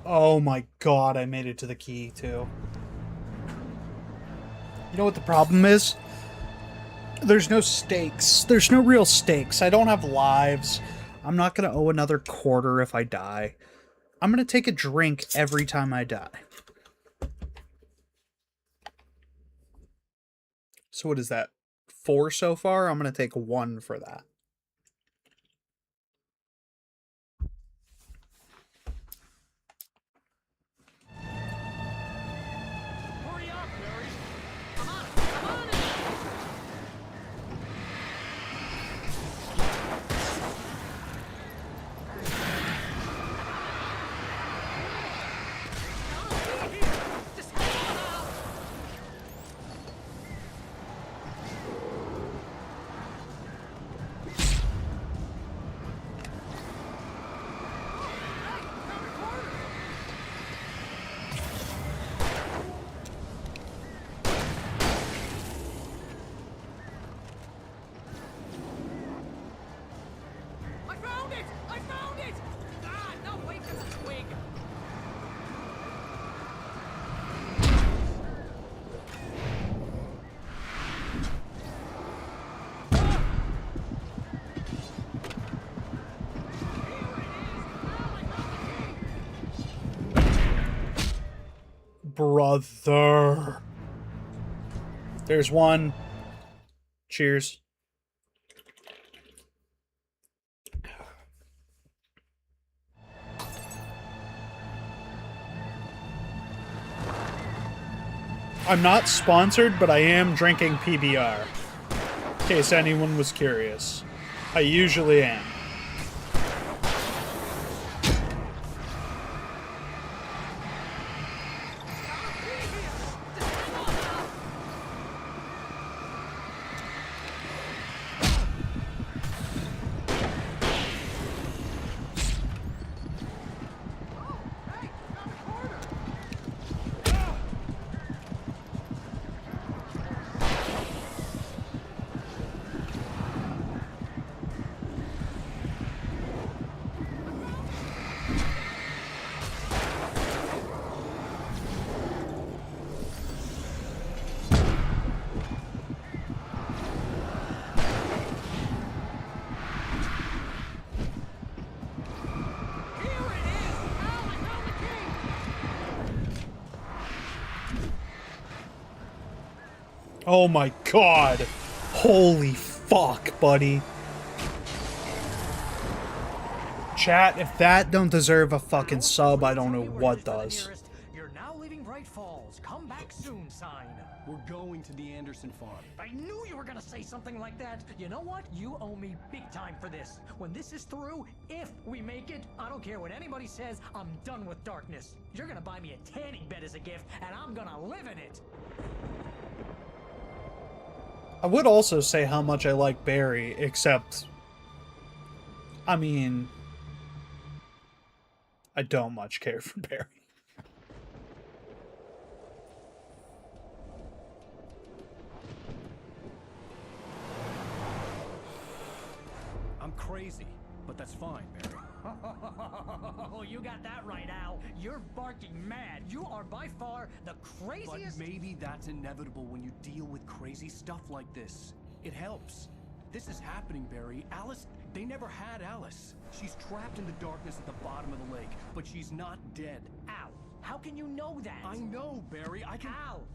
Oh my god, I made it to the key, too. You know what the problem is? There's no stakes. There's no real stakes. I don't have lives. I'm not going to owe another quarter if I die. I'm going to take a drink every time I die. So what is that? 4 so far? I'm going to take 1 for that. Brother. There's one. Cheers. I'm not sponsored, but I am drinking PBR. In case anyone was curious. I usually am. Oh my god. Holy fuck, buddy. Chat, if that don't deserve a fucking sub, I don't know what does. You're now leaving Bright Falls. Come back soon, sign. We're going to the Anderson farm. I knew you were gonna say something like that. You know what? You owe me big time for this. When this is through, if we make it, I don't care what anybody says, I'm done with darkness. You're gonna buy me a tanning bed as a gift, and I'm gonna live in it. I would also say how much I like Barry, except, I mean, I don't much care for Barry. I'm crazy, but that's fine, Barry. Oh, you got that right, Al. You're barking mad. You are by far the craziest. But maybe that's inevitable when you deal with crazy stuff like this. It helps. This is happening, Barry. Alice, they never had Alice. She's trapped in the darkness at the bottom of the lake, but she's not dead. Al, how can you know that? I know, Barry. I can... Al,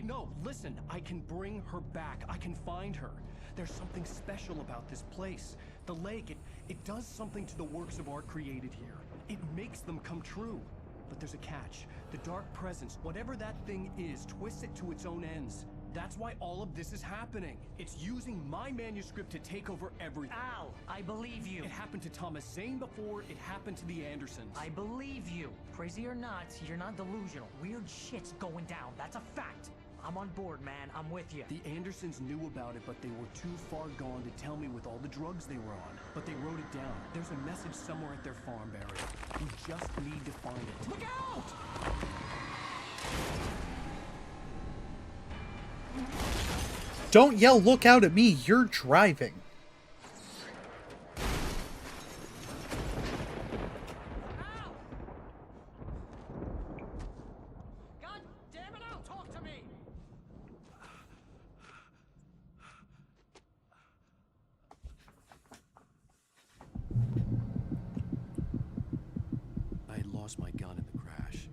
No, listen. I can bring her back. I can find her. There's something special about this place. The lake, it does something to the works of art created here. It makes them come true. But there's a catch. The dark presence, whatever that thing is, twists it to its own ends. That's why all of this is happening. It's using my manuscript to take over everything. Al, I believe you. It happened to Thomas Zane before, it happened to the Andersons. I believe you. Crazy or not, you're not delusional. Weird shit's going down. That's a fact. I'm on board, man. I'm with you. The Andersons knew about it, but they were too far gone to tell me with all the drugs they were on. But they wrote it down. There's a message somewhere at their farm, Barry. We just need to find it. Look out! Don't yell, look out at me, you're driving. God damn it, Al, talk to me! I had lost my gun in the crash.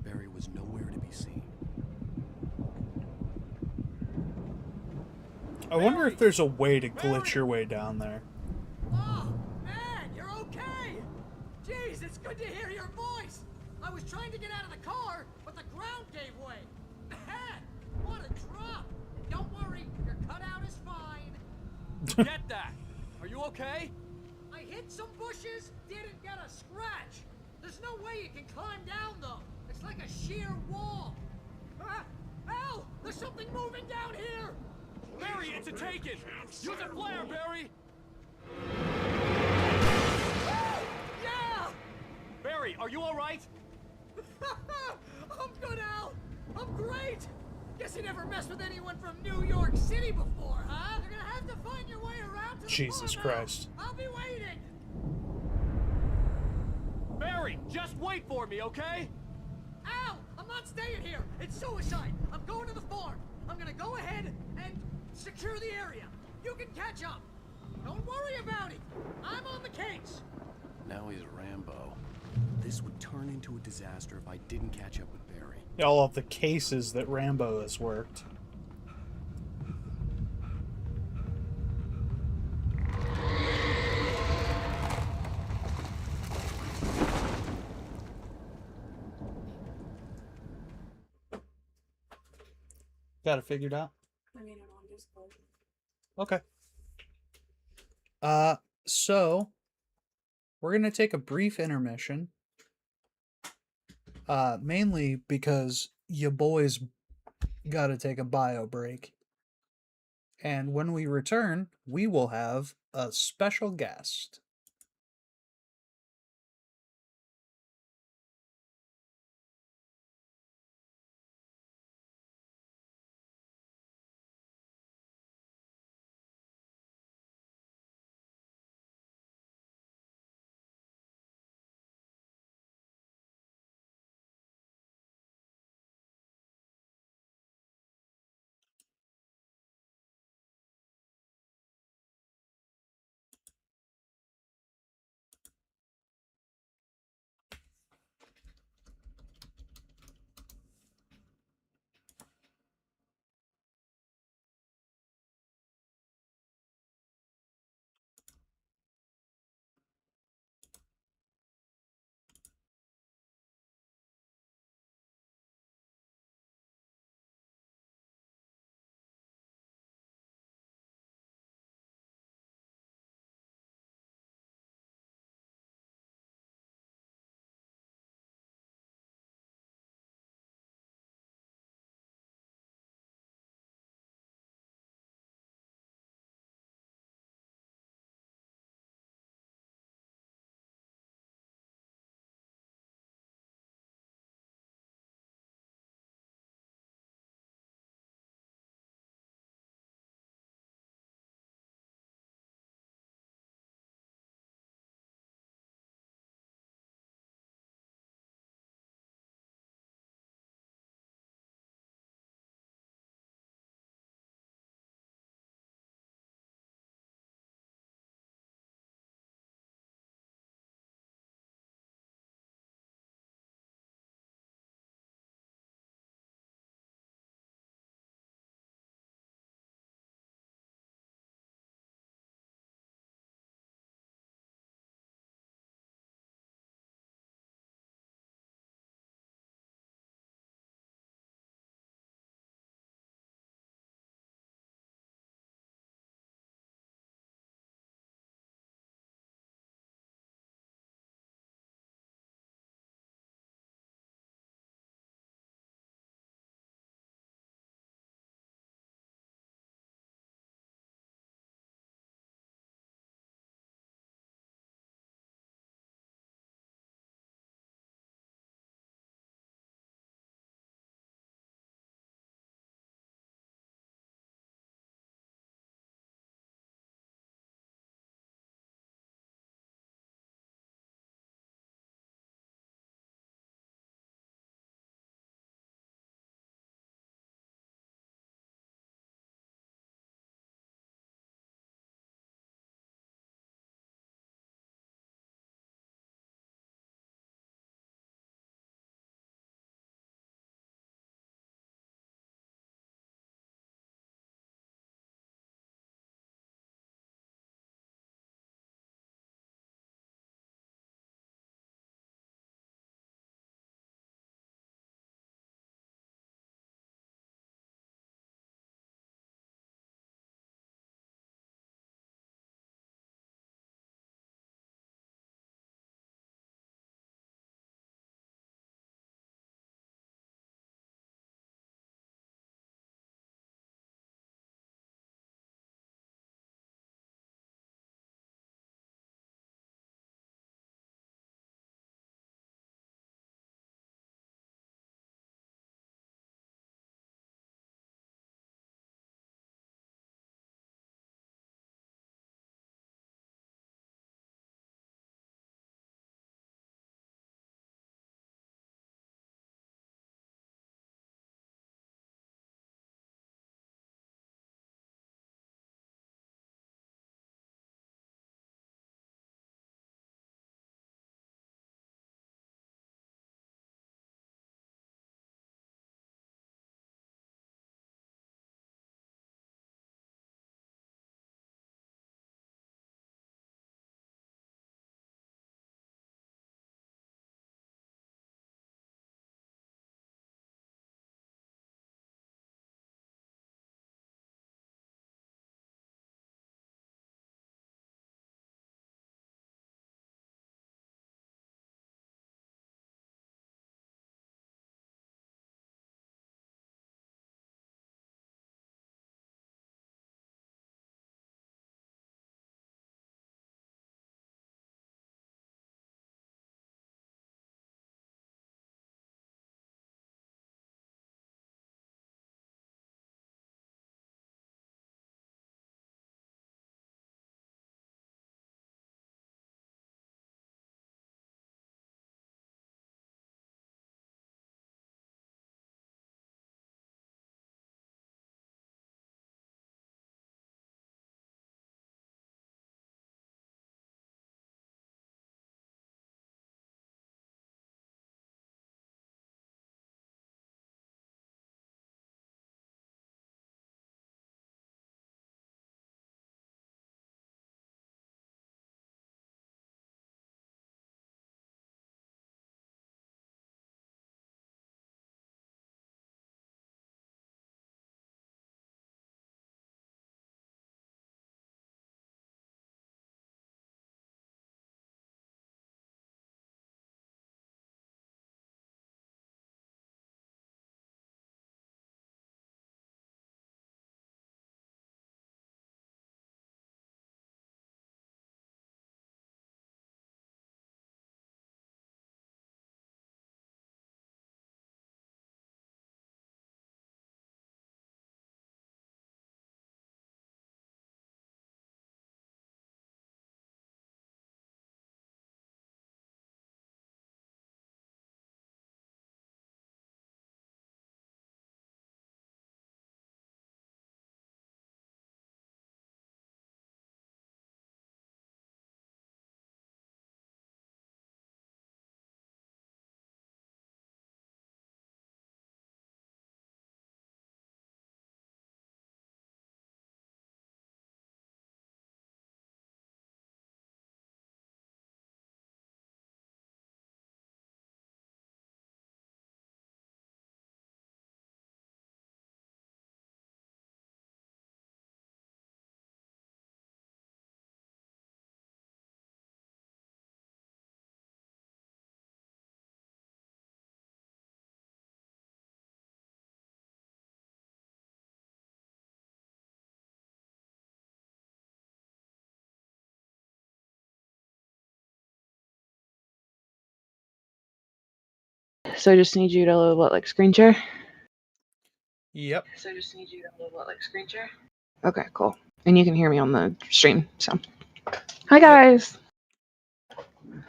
Barry was nowhere to be seen. I wonder if there's a way to glitch your way down there. Oh, man, you're okay! Jeez, it's good to hear your voice! I was trying to get out of the car, but the ground gave way. Man, what a drop! And don't worry, your cutout is fine. Get that! Are you okay? I hit some bushes, didn't get a scratch. There's no way you can climb down, though. It's like a sheer wall. Ah, Al, there's something moving down here! Barry, it's a taken! Use a flare, Barry! Yeah! Barry, are you alright? I'm good, Al! I'm great! Guess you never messed with anyone from New York City before, huh? You're gonna have to find your way around to the Jesus farm, Al. Christ. I'll be waiting! Barry, just wait for me, okay? Al! I'm not staying here! It's suicide! I'm going to the farm! I'm gonna go ahead and secure the area. You can catch up. Don't worry about it. I'm on the case. Now he's Rambo. This would turn into a disaster if I didn't catch up with Barry. All of the cases that Rambo has worked. Got it figured out? I mean, I'm on Discord. Okay. So we're gonna take a brief intermission. Mainly because you boys gotta take a bio break. And when we return, we will have a special guest. So I just need you to what, like screen share? Yep. So I just need you to what, like screen share? Okay, cool. And you can hear me on the stream. So, hi guys.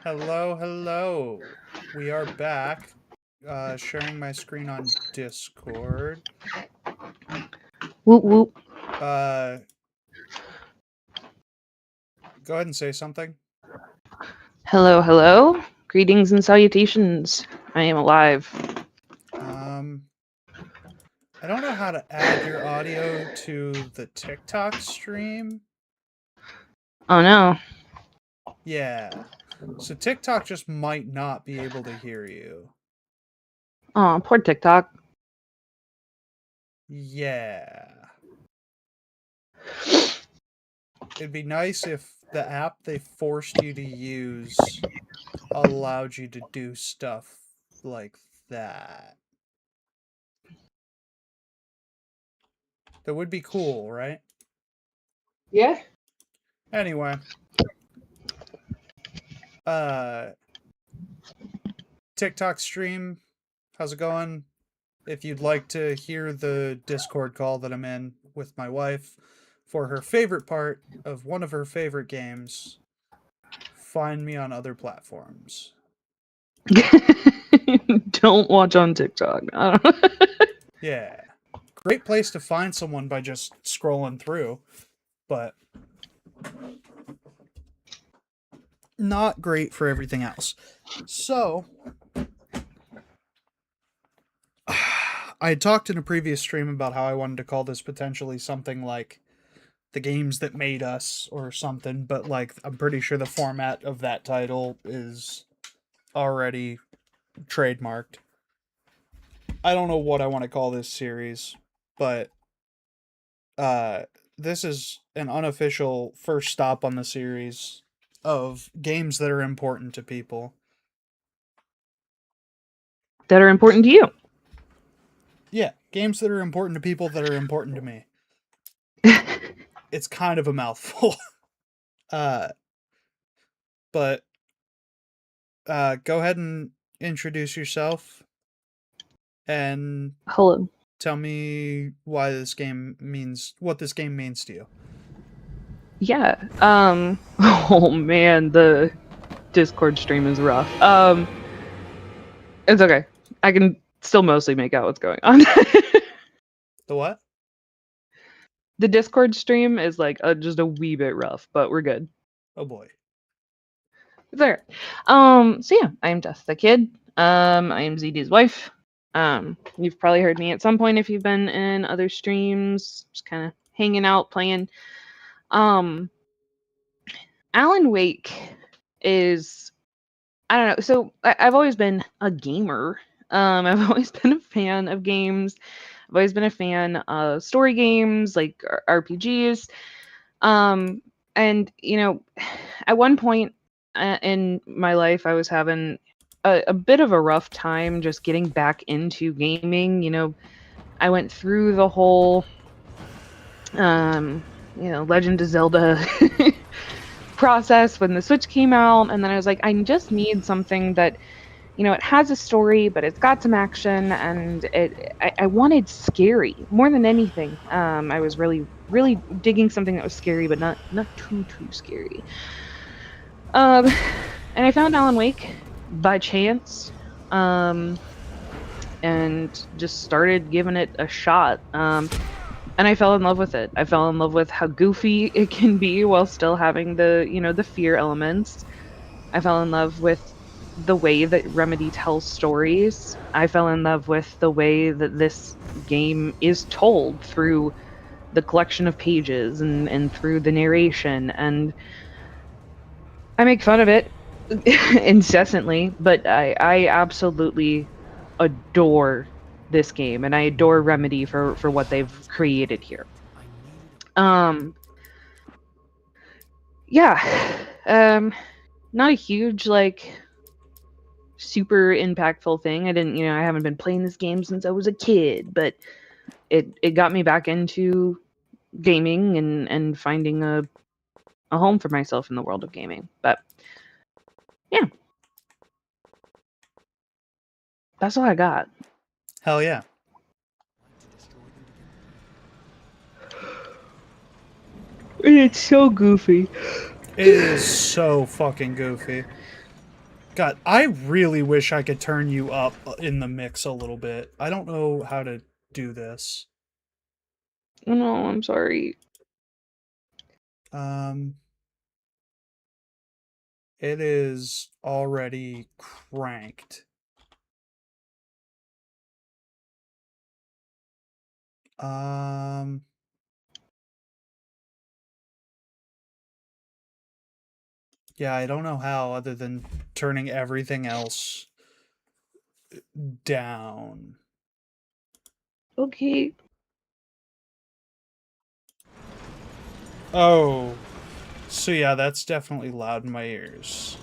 Hello, hello. We are back. Sharing my screen on Discord. Whoop whoop. Go ahead and say something. Hello, hello. Greetings and salutations. I am alive. I don't know how to add your audio to the TikTok stream. Oh no. Yeah. So TikTok just might not be able to hear you. Oh, poor TikTok. Yeah. It'd be nice if the app they forced you to use allowed you to do stuff like that. That would be cool, right? Yeah. Anyway. TikTok stream, how's it going? If you'd like to hear the Discord call that I'm in with my wife for her favorite part of one of her favorite games, find me on other platforms. Don't watch on TikTok. Yeah. Great place to find someone by just scrolling through, but not great for everything else. So, I had talked in a previous stream about how I wanted to call this potentially something like The Games That Made Us or something, but like I'm pretty sure the format of that title is already trademarked. I don't know what I want to call this series, but this is an unofficial first stop on the series of games that are important to people. That are important to you. Yeah, games that are important to people that are important to me. It's kind of a mouthful. But go ahead and introduce yourself and hello. Tell me why this game means what this game means to you. Yeah. Oh man, the Discord stream is rough. It's okay. I can still mostly make out what's going on. The what? The Discord stream is like just a wee bit rough, but we're good. Oh boy. It's alright. So yeah, I'm Death the Kid. I am ZD's wife. You've probably heard me at some point if you've been in other streams, just kind of hanging out, playing. Alan Wake is, I don't know. So I've always been a gamer. I've always been a fan of games. I've always been a fan of story games, like RPGs. And you know, at one point in my life, I was having a bit of a rough time just getting back into gaming. You know, I went through the whole, Legend of Zelda process when the Switch came out, and then I was like, I just need something that, it has a story, but it's got some action, and I wanted scary more than anything. I was really, really digging something that was scary, but not too scary. And I found Alan Wake by chance, and just started giving it a shot. And I fell in love with it. I fell in love with how goofy it can be while still having the fear elements. I fell in love with the way that Remedy tells stories. I fell in love with the way that this game is told through the collection of pages and through the narration. And I make fun of it incessantly, but I absolutely adore this game, and I adore Remedy for what they've created here. Not a huge super impactful thing. I haven't been playing this game since I was a kid, but it got me back into gaming and finding a home for myself in the world of gaming. But yeah. That's all I got. Hell yeah. It's so goofy. It is so fucking goofy. God, I really wish I could turn you up in the mix a little bit. I don't know how to do this. No, I'm sorry. It is already cranked. Yeah, I don't know how other than turning everything else down. Okay. Oh. So yeah, that's definitely loud in my ears.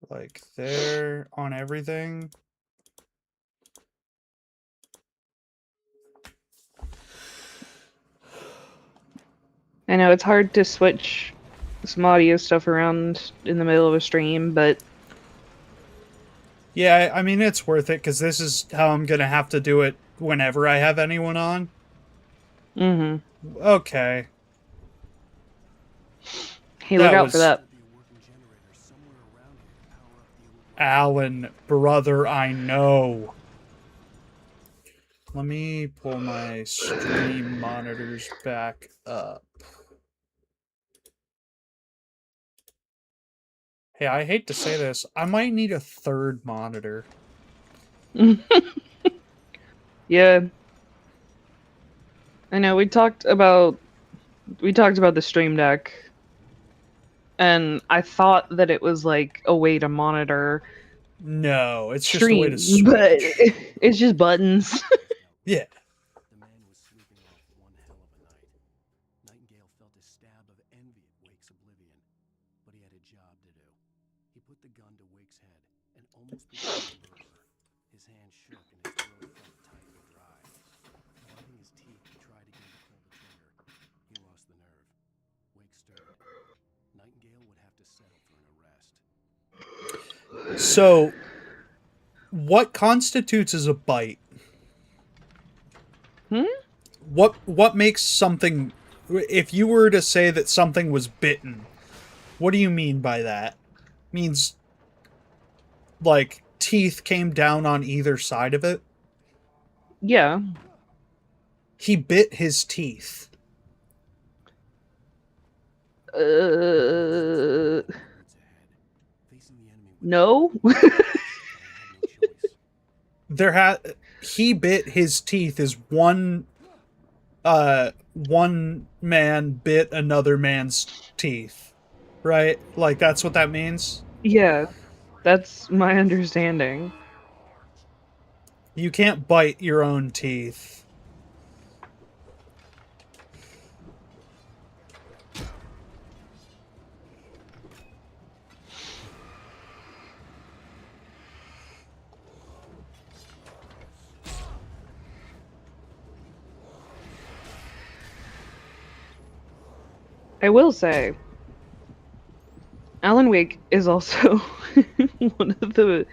Like there on everything. I know it's hard to switch some audio stuff around in the middle of a stream, but Yeah, I mean, it's worth it because this is how I'm going to have to do it whenever I have anyone on. Mm-hmm. Okay. Hey, look out for that. Alan, brother, I know. Let me pull my stream monitors back up. Hey, I hate to say this. I might need a third monitor. Yeah. I know we talked about the Stream Deck, and I thought that it was like a way to monitor. No, it's just a way to stream, switch. but it's just buttons. Yeah. The man was sleeping off one hell of a night. Nightingale felt a stab of envy at Wake's oblivion, but he had a job to do. He put the gun to Wake's head and almost became a murderer. His hand shook and his throat felt tight and dry. Biting his teeth, he tried again to pull the trigger. He lost the nerve. Wake stirred. Nightingale would have to settle for an arrest. So, what constitutes as a bite? What makes something... If you were to say that something was bitten, what do you mean by that? Means, like, teeth came down on either side of it? Yeah. He bit his teeth. No. He bit his teeth as one man bit another man's teeth, right? Like that's what that means. Yeah, that's my understanding. You can't bite your own teeth. I will say, Alan Wake is also one of the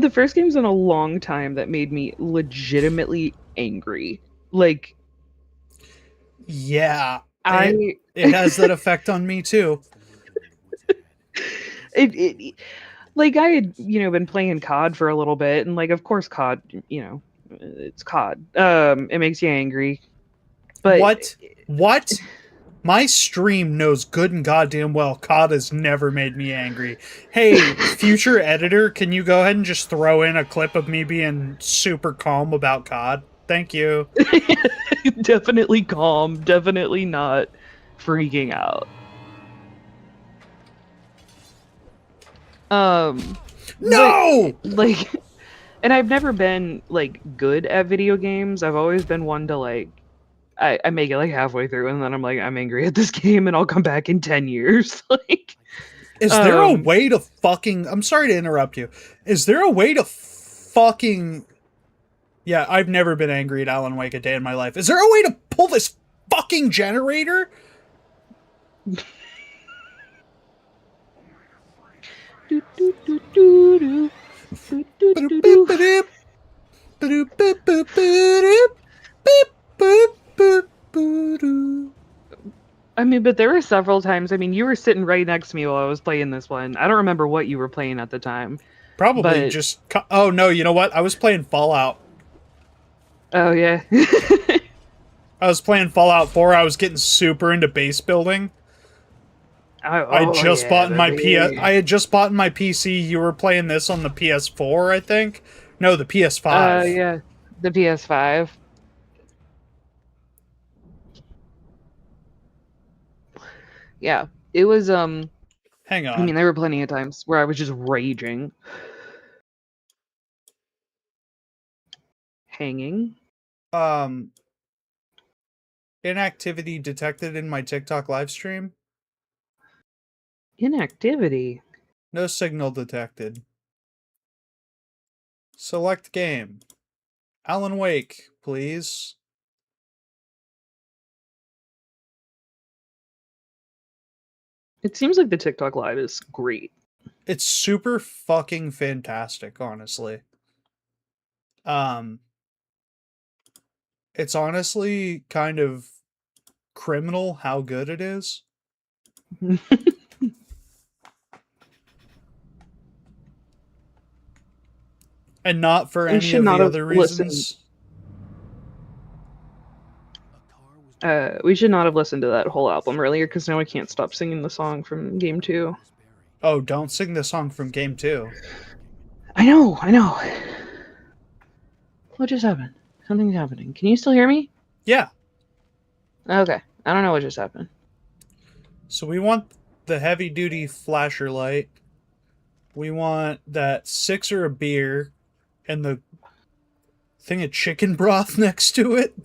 first games in a long time that made me legitimately angry. Like, yeah, it has that effect on me too. Like I had, been playing COD for a little bit, and like, of course, COD, it's COD. It makes you angry. But What? My stream knows good and goddamn well COD has never made me angry. Hey, future editor, can you go ahead and just throw in a clip of me being super calm about COD? Thank you. Definitely calm. Definitely not freaking out. No! And I've never been, like, good at video games. I've always been one to, like, I make it like halfway through and then I'm like, I'm angry at this game and I'll come back in 10 years. Like, is there a way to fucking... I'm sorry to interrupt you. Is there a way to fucking... Yeah, I've never been angry at Alan Wake a day in my life. Is there a way to pull this fucking generator? mean, but there were several times. I mean, you were sitting right next to me while I was playing this one. I don't remember what you were playing at the time. Probably but... just... Oh, no, you know what? I was playing Fallout. Oh, yeah. I was playing Fallout 4. I was getting super into base building. I had just bought my PC. You were playing this on the PS4, I think. No, the PS5. Yeah, the PS5. Yeah, it was. Hang on. I mean, there were plenty of times where I was just raging, hanging. Inactivity detected in my TikTok live stream. Inactivity. No signal detected. Select game. Alan Wake, please. It seems like the TikTok live is great. It's super fucking fantastic, honestly. It's honestly kind of criminal how good it is. And not for any of the other reasons. We should not have listened to that whole album earlier, because now I can't stop singing the song from Game 2. Oh, don't sing the song from Game 2. I know. What just happened? Something's happening. Can you still hear me? Yeah. Okay. I don't know what just happened. So we want the heavy-duty flasher light. We want that sixer of beer and the thing of chicken broth next to it.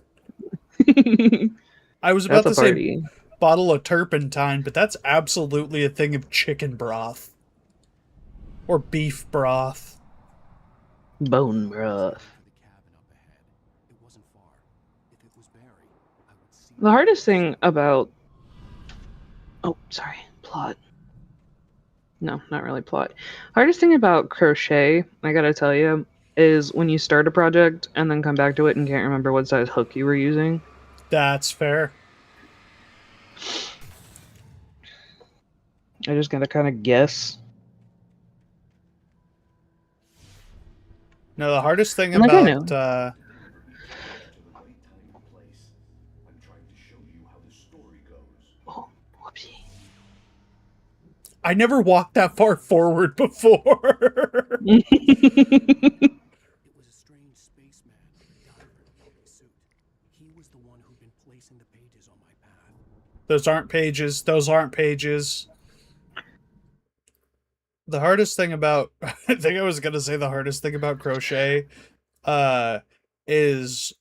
I was about to say bottle of turpentine, but that's absolutely a thing of chicken broth. Or beef broth. Bone broth. The hardest thing about... Oh, sorry. Plot. No, not really plot. Hardest thing about crochet, I gotta tell you, is when you start a project and then come back to it and can't remember what size hook you were using. That's fair. I just gotta kind of guess. No, the hardest thing about... Oh, whoopsie. I never walked that far forward before. Those aren't pages. Those aren't pages. The hardest thing about... I think I was going to say the hardest thing about crochet is...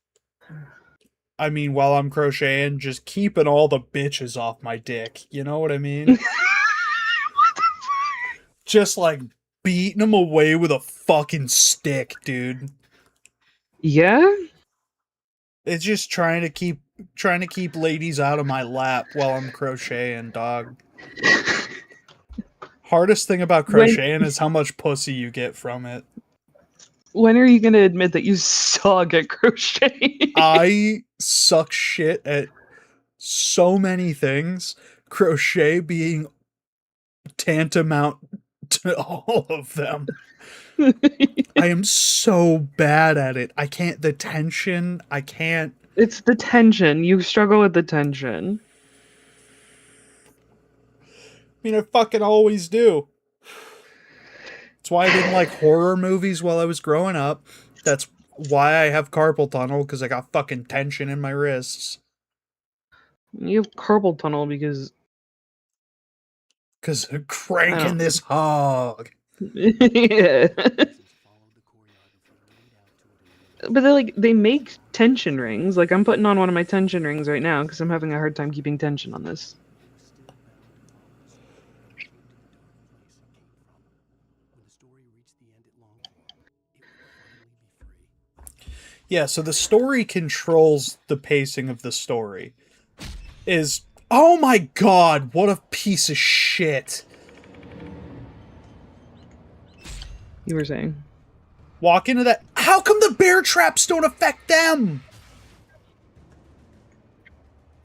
I mean, while I'm crocheting, just keeping all the bitches off my dick. You know what I mean? Just like beating them away with a fucking stick, dude. Yeah? It's just trying to keep ladies out of my lap while I'm crocheting, dog. Hardest thing about crocheting is how much pussy you get from it. When are you going to admit that you suck at crocheting? I suck shit at so many things. Crochet being tantamount to all of them. I am so bad at it. I can't... The tension, I can't... It's the tension. You struggle with the tension. I mean, I fucking always do. That's why I didn't like horror movies while I was growing up. That's why I have carpal tunnel, because I got fucking tension in my wrists. You have carpal tunnel because I'm cranking this hog. Yeah. But they make tension rings. Like, I'm putting on one of my tension rings right now because I'm having a hard time keeping tension on this. Yeah, so the story controls the pacing of the story. Oh my god, what a piece of shit. You were saying? Walk into that... How come the bear traps don't affect them?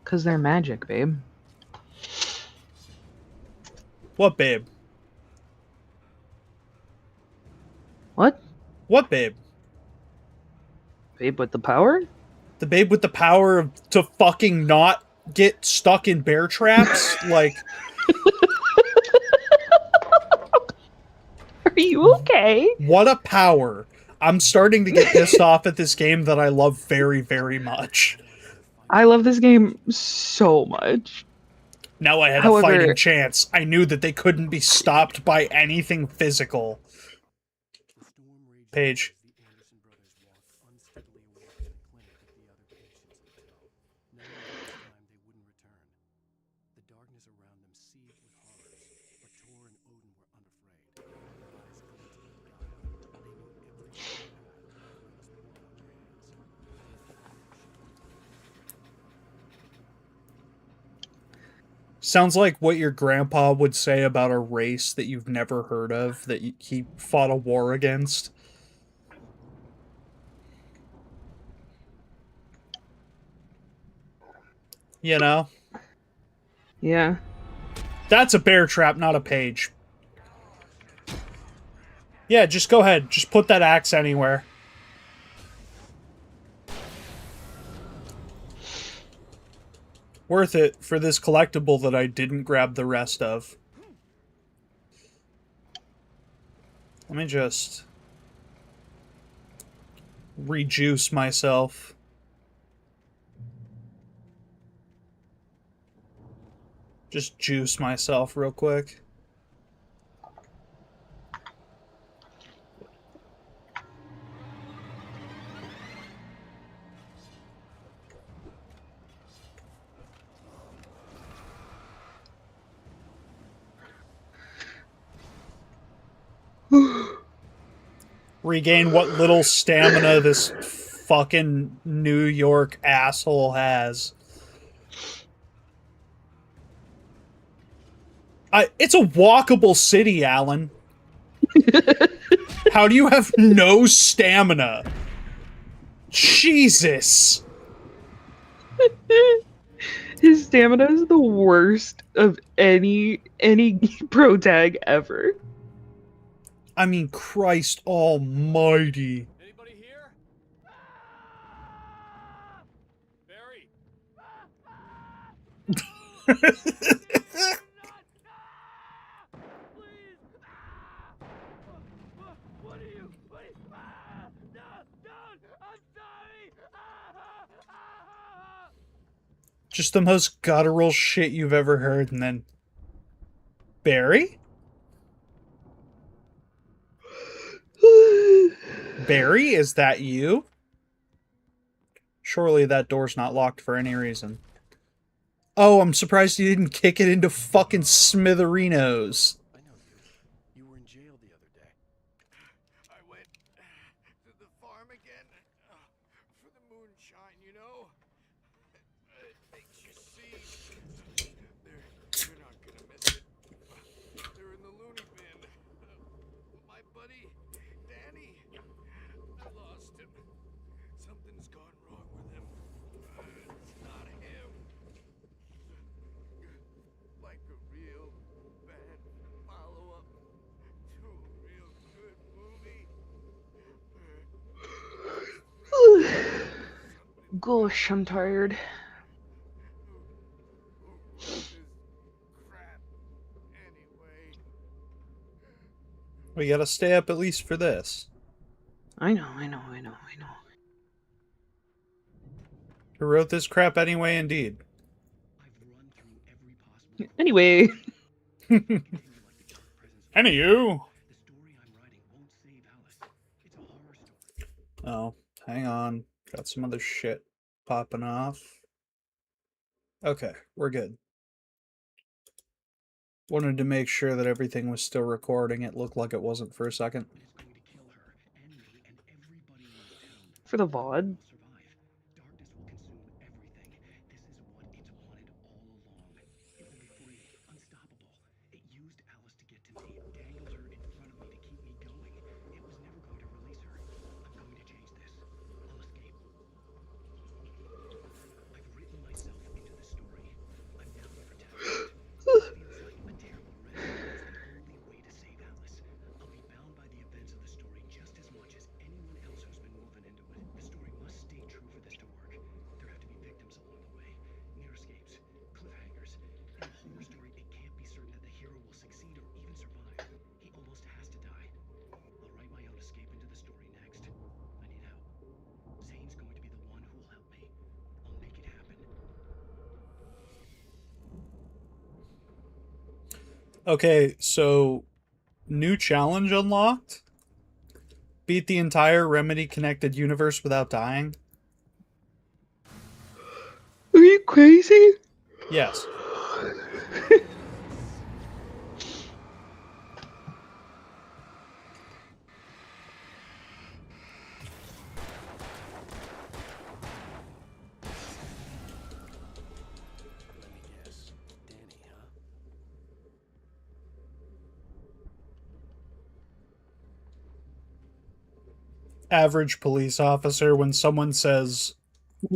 Because they're magic, babe. What, babe? What? What, babe? Babe with the power? The babe with the power to fucking not get stuck in bear traps? Like... Are you okay? What a power. I'm starting to get pissed off at this game that I love very, very much. I love this game so much. Now I had a However, fighting chance. I knew that they couldn't be stopped by anything physical. Paige. Sounds like what your grandpa would say about a race that you've never heard of, that he fought a war against. You know? Yeah. That's a bear trap, not a page. Yeah, just go ahead. Just put that axe anywhere. Worth it for this collectible that I didn't grab the rest of. Let me just rejuice myself. Just juice myself real quick. Regain what little stamina this fucking New York asshole has. It's a walkable city, Alan. How do you have no stamina? Jesus. His stamina is the worst of any pro tag ever. I mean, Christ almighty. Anybody here? Barry. What are you? Don't! I'm sorry! Just the most guttural shit you've ever heard, and then... Barry? Barry, is that you? Surely that door's not locked for any reason. Oh, I'm surprised you didn't kick it into fucking smithereens. I know you. You were in jail the other day. I went to the farm again for the moonshine, you know? It makes you see. You're not gonna miss it. They're in the loony bin. My buddy, Danny, I lost him. Something's gone wrong with him. It's not him. Like a real bad follow-up to a real good movie. Gosh, I'm tired. We gotta stay up at least for this. I know. Who wrote this crap anyway, indeed? Anyway. Anywho. Oh, hang on. Got some other shit popping off. Okay, we're good. Wanted to make sure that everything was still recording. It looked like it wasn't for a second. For the VOD. Okay, so new challenge unlocked. Beat the entire Remedy connected universe without dying. Are you crazy? Yes. Average police officer when someone says,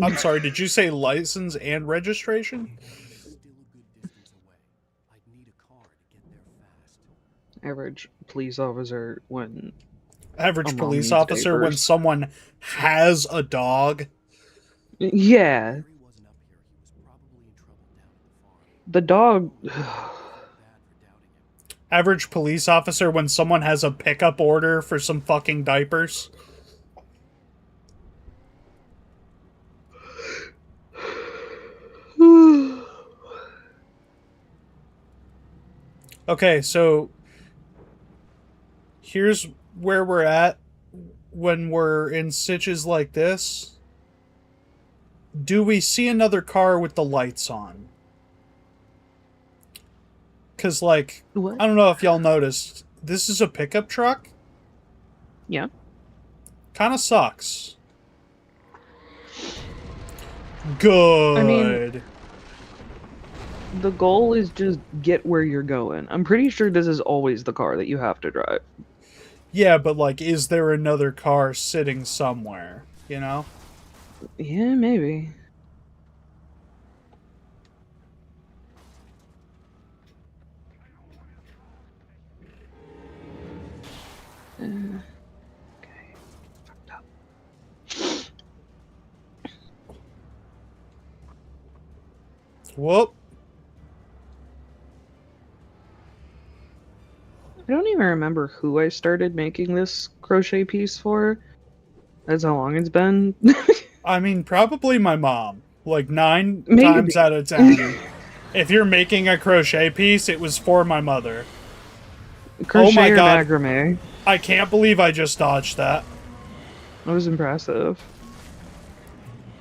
I'm sorry, did you say license and registration? Average police officer when Average a mom police needs officer when diapers. someone has a dog. Yeah. The dog. Average police officer when someone has a pickup order for some fucking diapers. Okay, so here's where we're at when we're in stitches like this. Do we see another car with the lights on? Because, like, what? I don't know if y'all noticed, this is a pickup truck. Yeah. Kind of sucks. Good. I mean, the goal is just get where you're going. I'm pretty sure this is always the car that you have to drive. Yeah, but, like, is there another car sitting somewhere? You know? Yeah, maybe. Okay. Fucked up. Whoop. I don't even remember who I started making this crochet piece for. That's how long it's been. I mean, probably my mom. Like, 9 Maybe. times out of 10. If you're making a crochet piece, it was for my mother. Crochet oh my or god. macrame? I can't believe I just dodged that. That was impressive.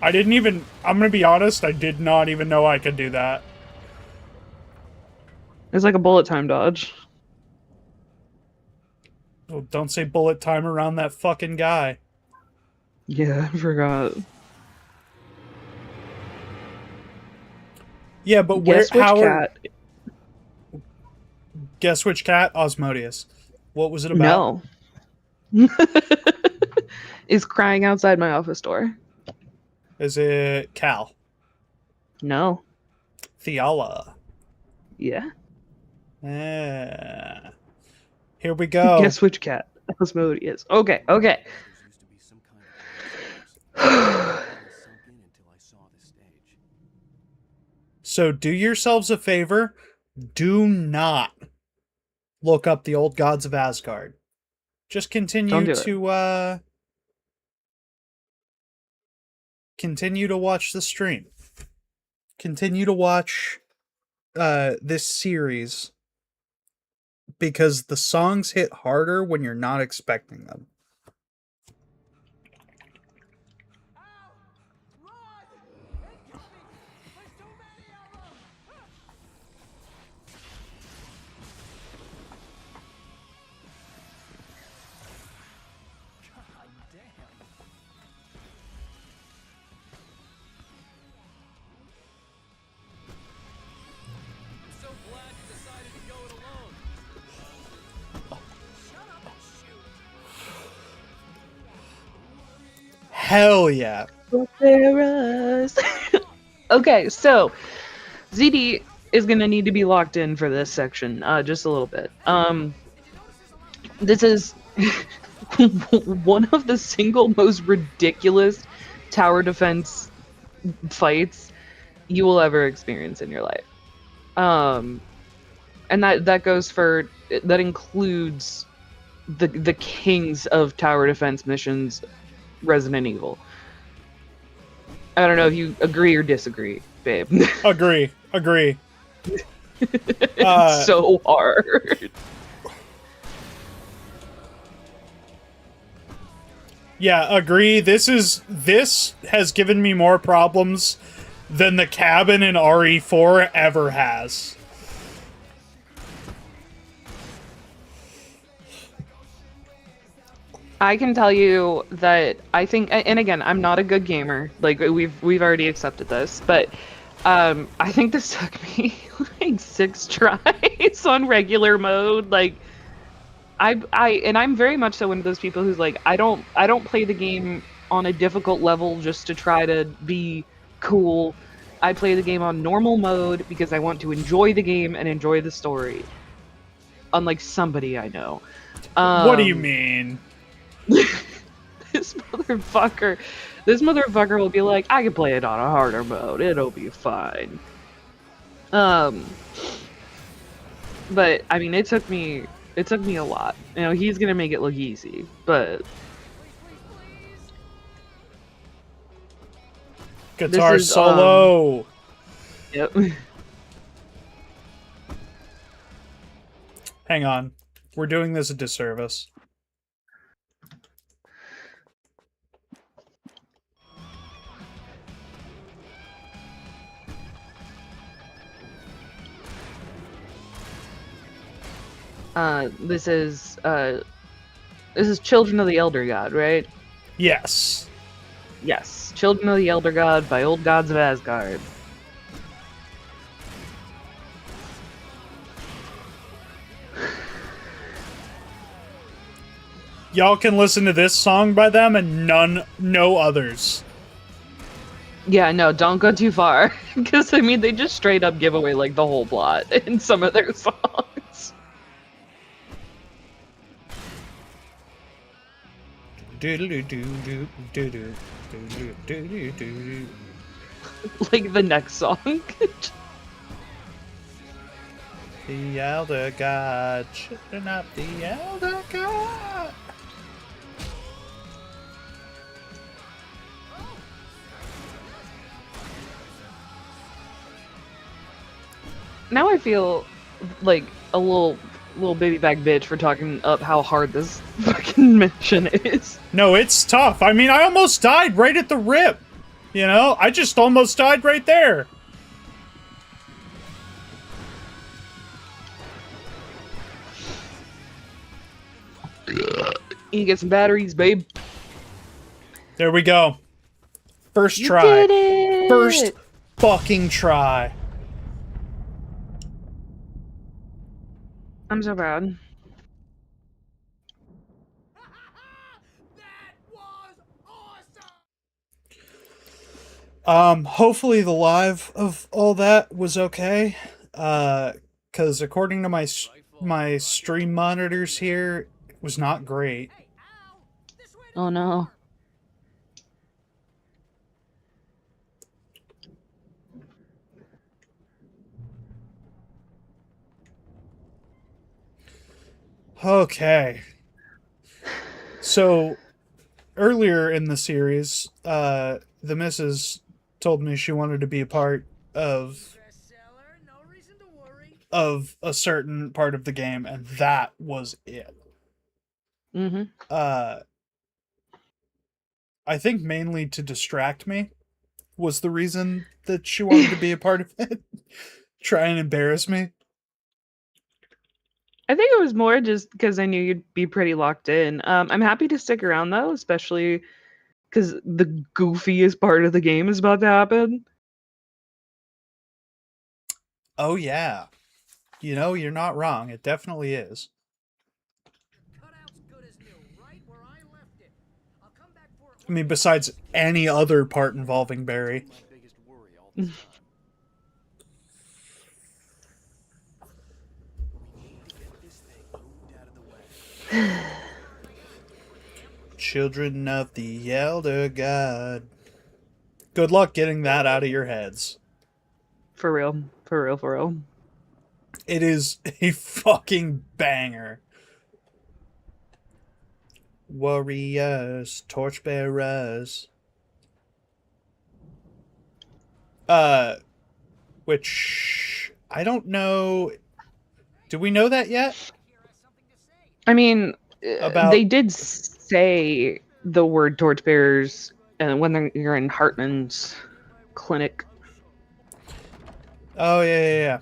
I didn't even... I'm gonna be honest, I did not even know I could do that. It's like a bullet time dodge. Oh, don't say bullet time around that fucking guy. Yeah, I forgot. Yeah, but Guess where... which how cat? Guess which cat? Osmodius. What was it about? No. Is crying outside my office door. Is it Cal? No. Theala. Yeah. Here we go. Guess which cat? Osmodius. Okay, okay. So do yourselves a favor. Do not look up the old gods of Asgard. Just continue to continue to watch the stream. Continue to watch this series because the songs hit harder when you're not expecting them. Hell yeah. Torchbearers. Okay, so ZD is gonna need to be locked in for this section, just a little bit. This is one of the single most ridiculous tower defense fights you will ever experience in your life. And that goes for, that includes the kings of tower defense missions, Resident Evil. I don't know if you agree or disagree, babe. Agree. It's so hard. Yeah, agree. This has given me more problems than the cabin in RE4 ever has. I can tell you that I think, and again, I'm not a good gamer. Like we've already accepted this, but I think this took me like 6 tries on regular mode. Like I'm very much so one of those people who's like, I don't play the game on a difficult level just to try to be cool. I play the game on normal mode because I want to enjoy the game and enjoy the story. Unlike somebody I know. What do you mean? This motherfucker will be like, I can play it on a harder mode. It'll be fine. But I mean, it took me a lot. You know, he's gonna make it look easy, but guitar solo. Yep. Hang on. We're doing this a disservice. This is Children of the Elder God, right? Yes. Yes. Children of the Elder God by Old Gods of Asgard. Y'all can listen to this song by them and no others. Yeah, no, don't go too far. Because, I mean, they just straight up give away, like, the whole plot in some of their songs. Like the next song. The Elder God, children of the Elder God. Now I feel like a little baby back bitch for talking up how hard this fucking mission is. No, it's tough. I mean, I almost died right at the rip. You know, I just almost died right there. You get some batteries, babe. There we go. First try. Did it! First fucking try. I'm so proud. Hopefully the live of all that was okay. Because according to my stream monitors here, it was not great. Oh no. Okay. So, earlier in the series, the missus told me she wanted to be a part of a certain part of the game, and that was it. Mm-hmm. I think mainly to distract me was the reason that she wanted to be a part of it. Try and embarrass me. I think it was more just because I knew you'd be pretty locked in. I'm happy to stick around though, especially because the goofiest part of the game is about to happen. Oh yeah. You know, you're not wrong. It definitely is. I mean, besides any other part involving Barry. Children of the Elder God. Good luck getting that out of your heads. For real. For real, for real. It is a fucking banger. Warriors, Torchbearers. Which I don't know. Do we know that yet? I mean, About they did say the word Torchbearers when you're in Hartman's clinic. Oh yeah.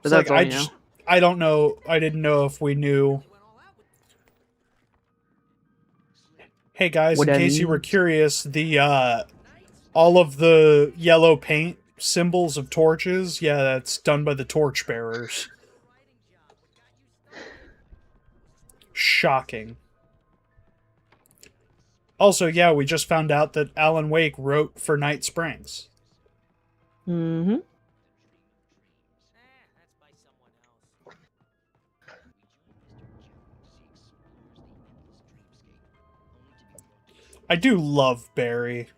But It's like that's all you know. I don't know. I didn't know if we knew. Hey guys, What in that case you were means? curious, the all of the yellow paint symbols of torches, yeah, that's done by the Torchbearers. Shocking. Also, yeah, we just found out that Alan Wake wrote for Night Springs. Mm-hmm. I do love Barry.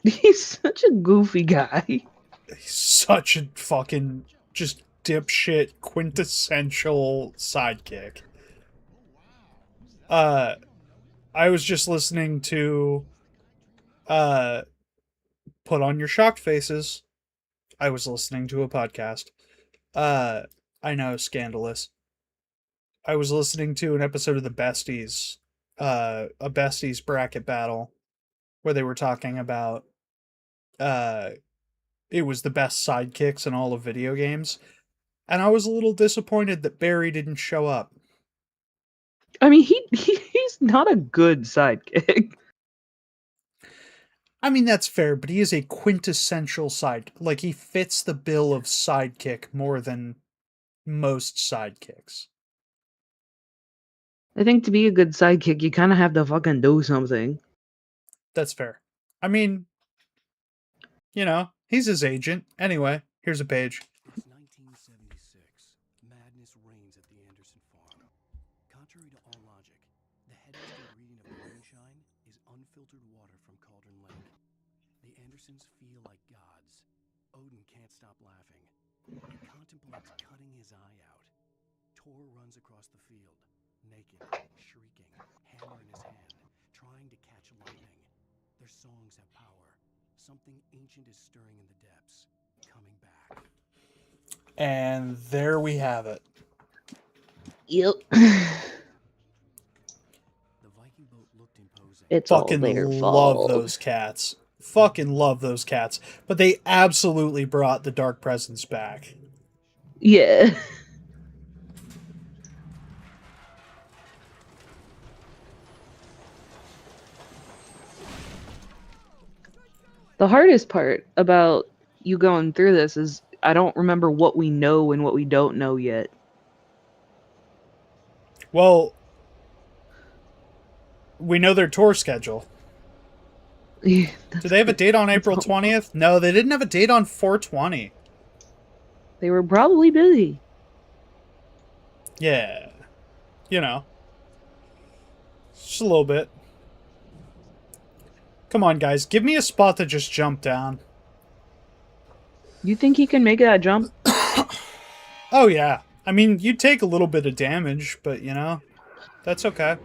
He's such a goofy guy. He's such a fucking just dipshit quintessential sidekick. I was just listening to Put On Your Shocked Faces. I was listening to a podcast. I know, scandalous. I was listening to an episode of the Besties, a Besties bracket battle, where they were talking about it was the best sidekicks in all of video games. And I was a little disappointed that Barry didn't show up. I mean, he's not a good sidekick. I mean, that's fair, but he is a quintessential like, he fits the bill of sidekick more than most sidekicks. I think to be a good sidekick, you kind of have to fucking do something. That's fair. I mean, you know, he's his agent. Anyway, here's a page. It's 1976. Madness reigns at the Anderson farm. Contrary to all logic, the headmaster reading of the moonshine is unfiltered water from Cauldron Lake. The Andersons feel like gods. Odin can't stop laughing. He contemplates cutting his eye out. Tor runs across the field, naked, shrieking, hammer in his hand, trying to catch lightning. Their songs have power. Something ancient is stirring in the depths, coming back. And there we have it. Yep. It's fucking all their love fault. those cats. Fucking love those cats. But they absolutely brought the Dark Presence back. Yeah. The hardest part about you going through this is I don't remember what we know and what we don't know yet. Well, we know their tour schedule. Yeah, do they have a date on April 20th? No, they didn't have a date on 420. They were probably busy. Yeah. You know. Just a little bit. Come on, guys. Give me a spot to just jump down. You think he can make that jump? Oh, yeah. I mean, you take a little bit of damage, but, you know, that's okay.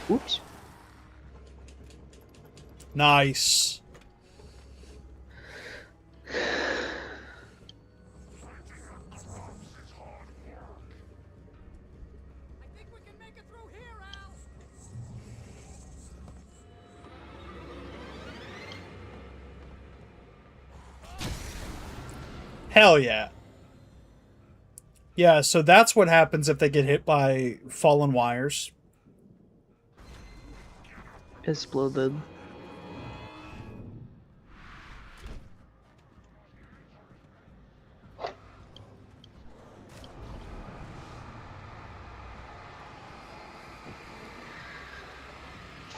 Oops. Nice. Hell yeah. Yeah, so that's what happens if they get hit by fallen wires. Exploded.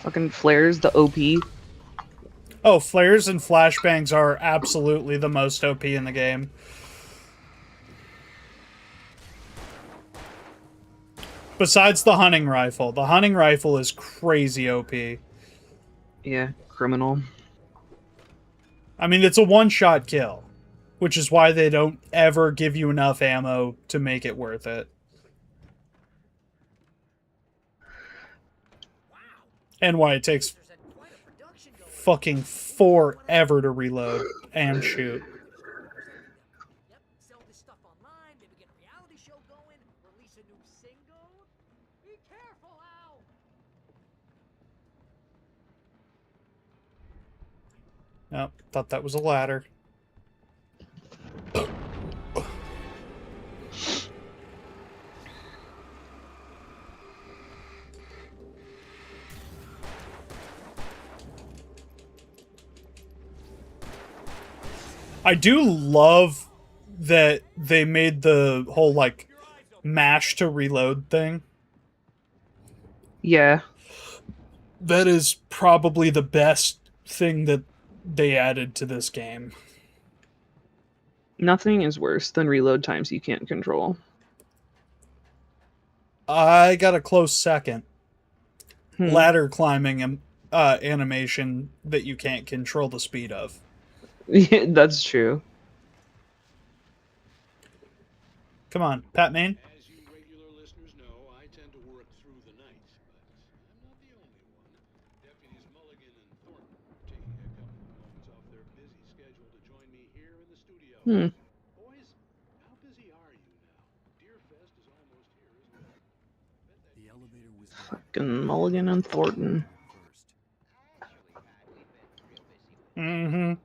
Fucking flares, the OP. Oh, flares and flashbangs are absolutely the most OP in the game. Besides the hunting rifle is crazy OP. Yeah, criminal. I mean, it's a one-shot kill, which is why they don't ever give you enough ammo to make it worth it. And why it takes fucking forever to reload and shoot. Yep, sell this stuff online, maybe get a reality show going, release a new single. Be careful, Al! Oh, thought that was a ladder. I do love that they made the whole, like, mash to reload thing. Yeah. That is probably the best thing that they added to this game. Nothing is worse than reload times you can't control. I got a close second. Hmm. Ladder climbing animation that you can't control the speed of. Yeah, that's true. Come on, Pat Main. As you regular listeners know, I tend to work through the night, but I'm not the only one. Deputies Mulligan and Thornton are taking a couple of moments off their busy schedule to join me here in the studio. Boys, how busy are you now? Deerfest is almost here, isn't it? The elevator was Fucking Mulligan and Thornton. Mm-hmm.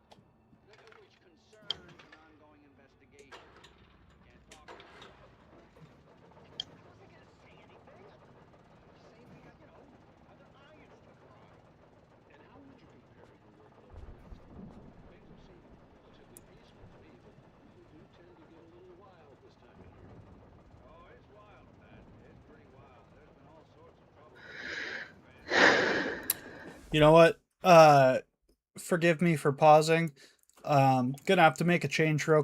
You know what? Forgive me for pausing. Gonna have to make a change real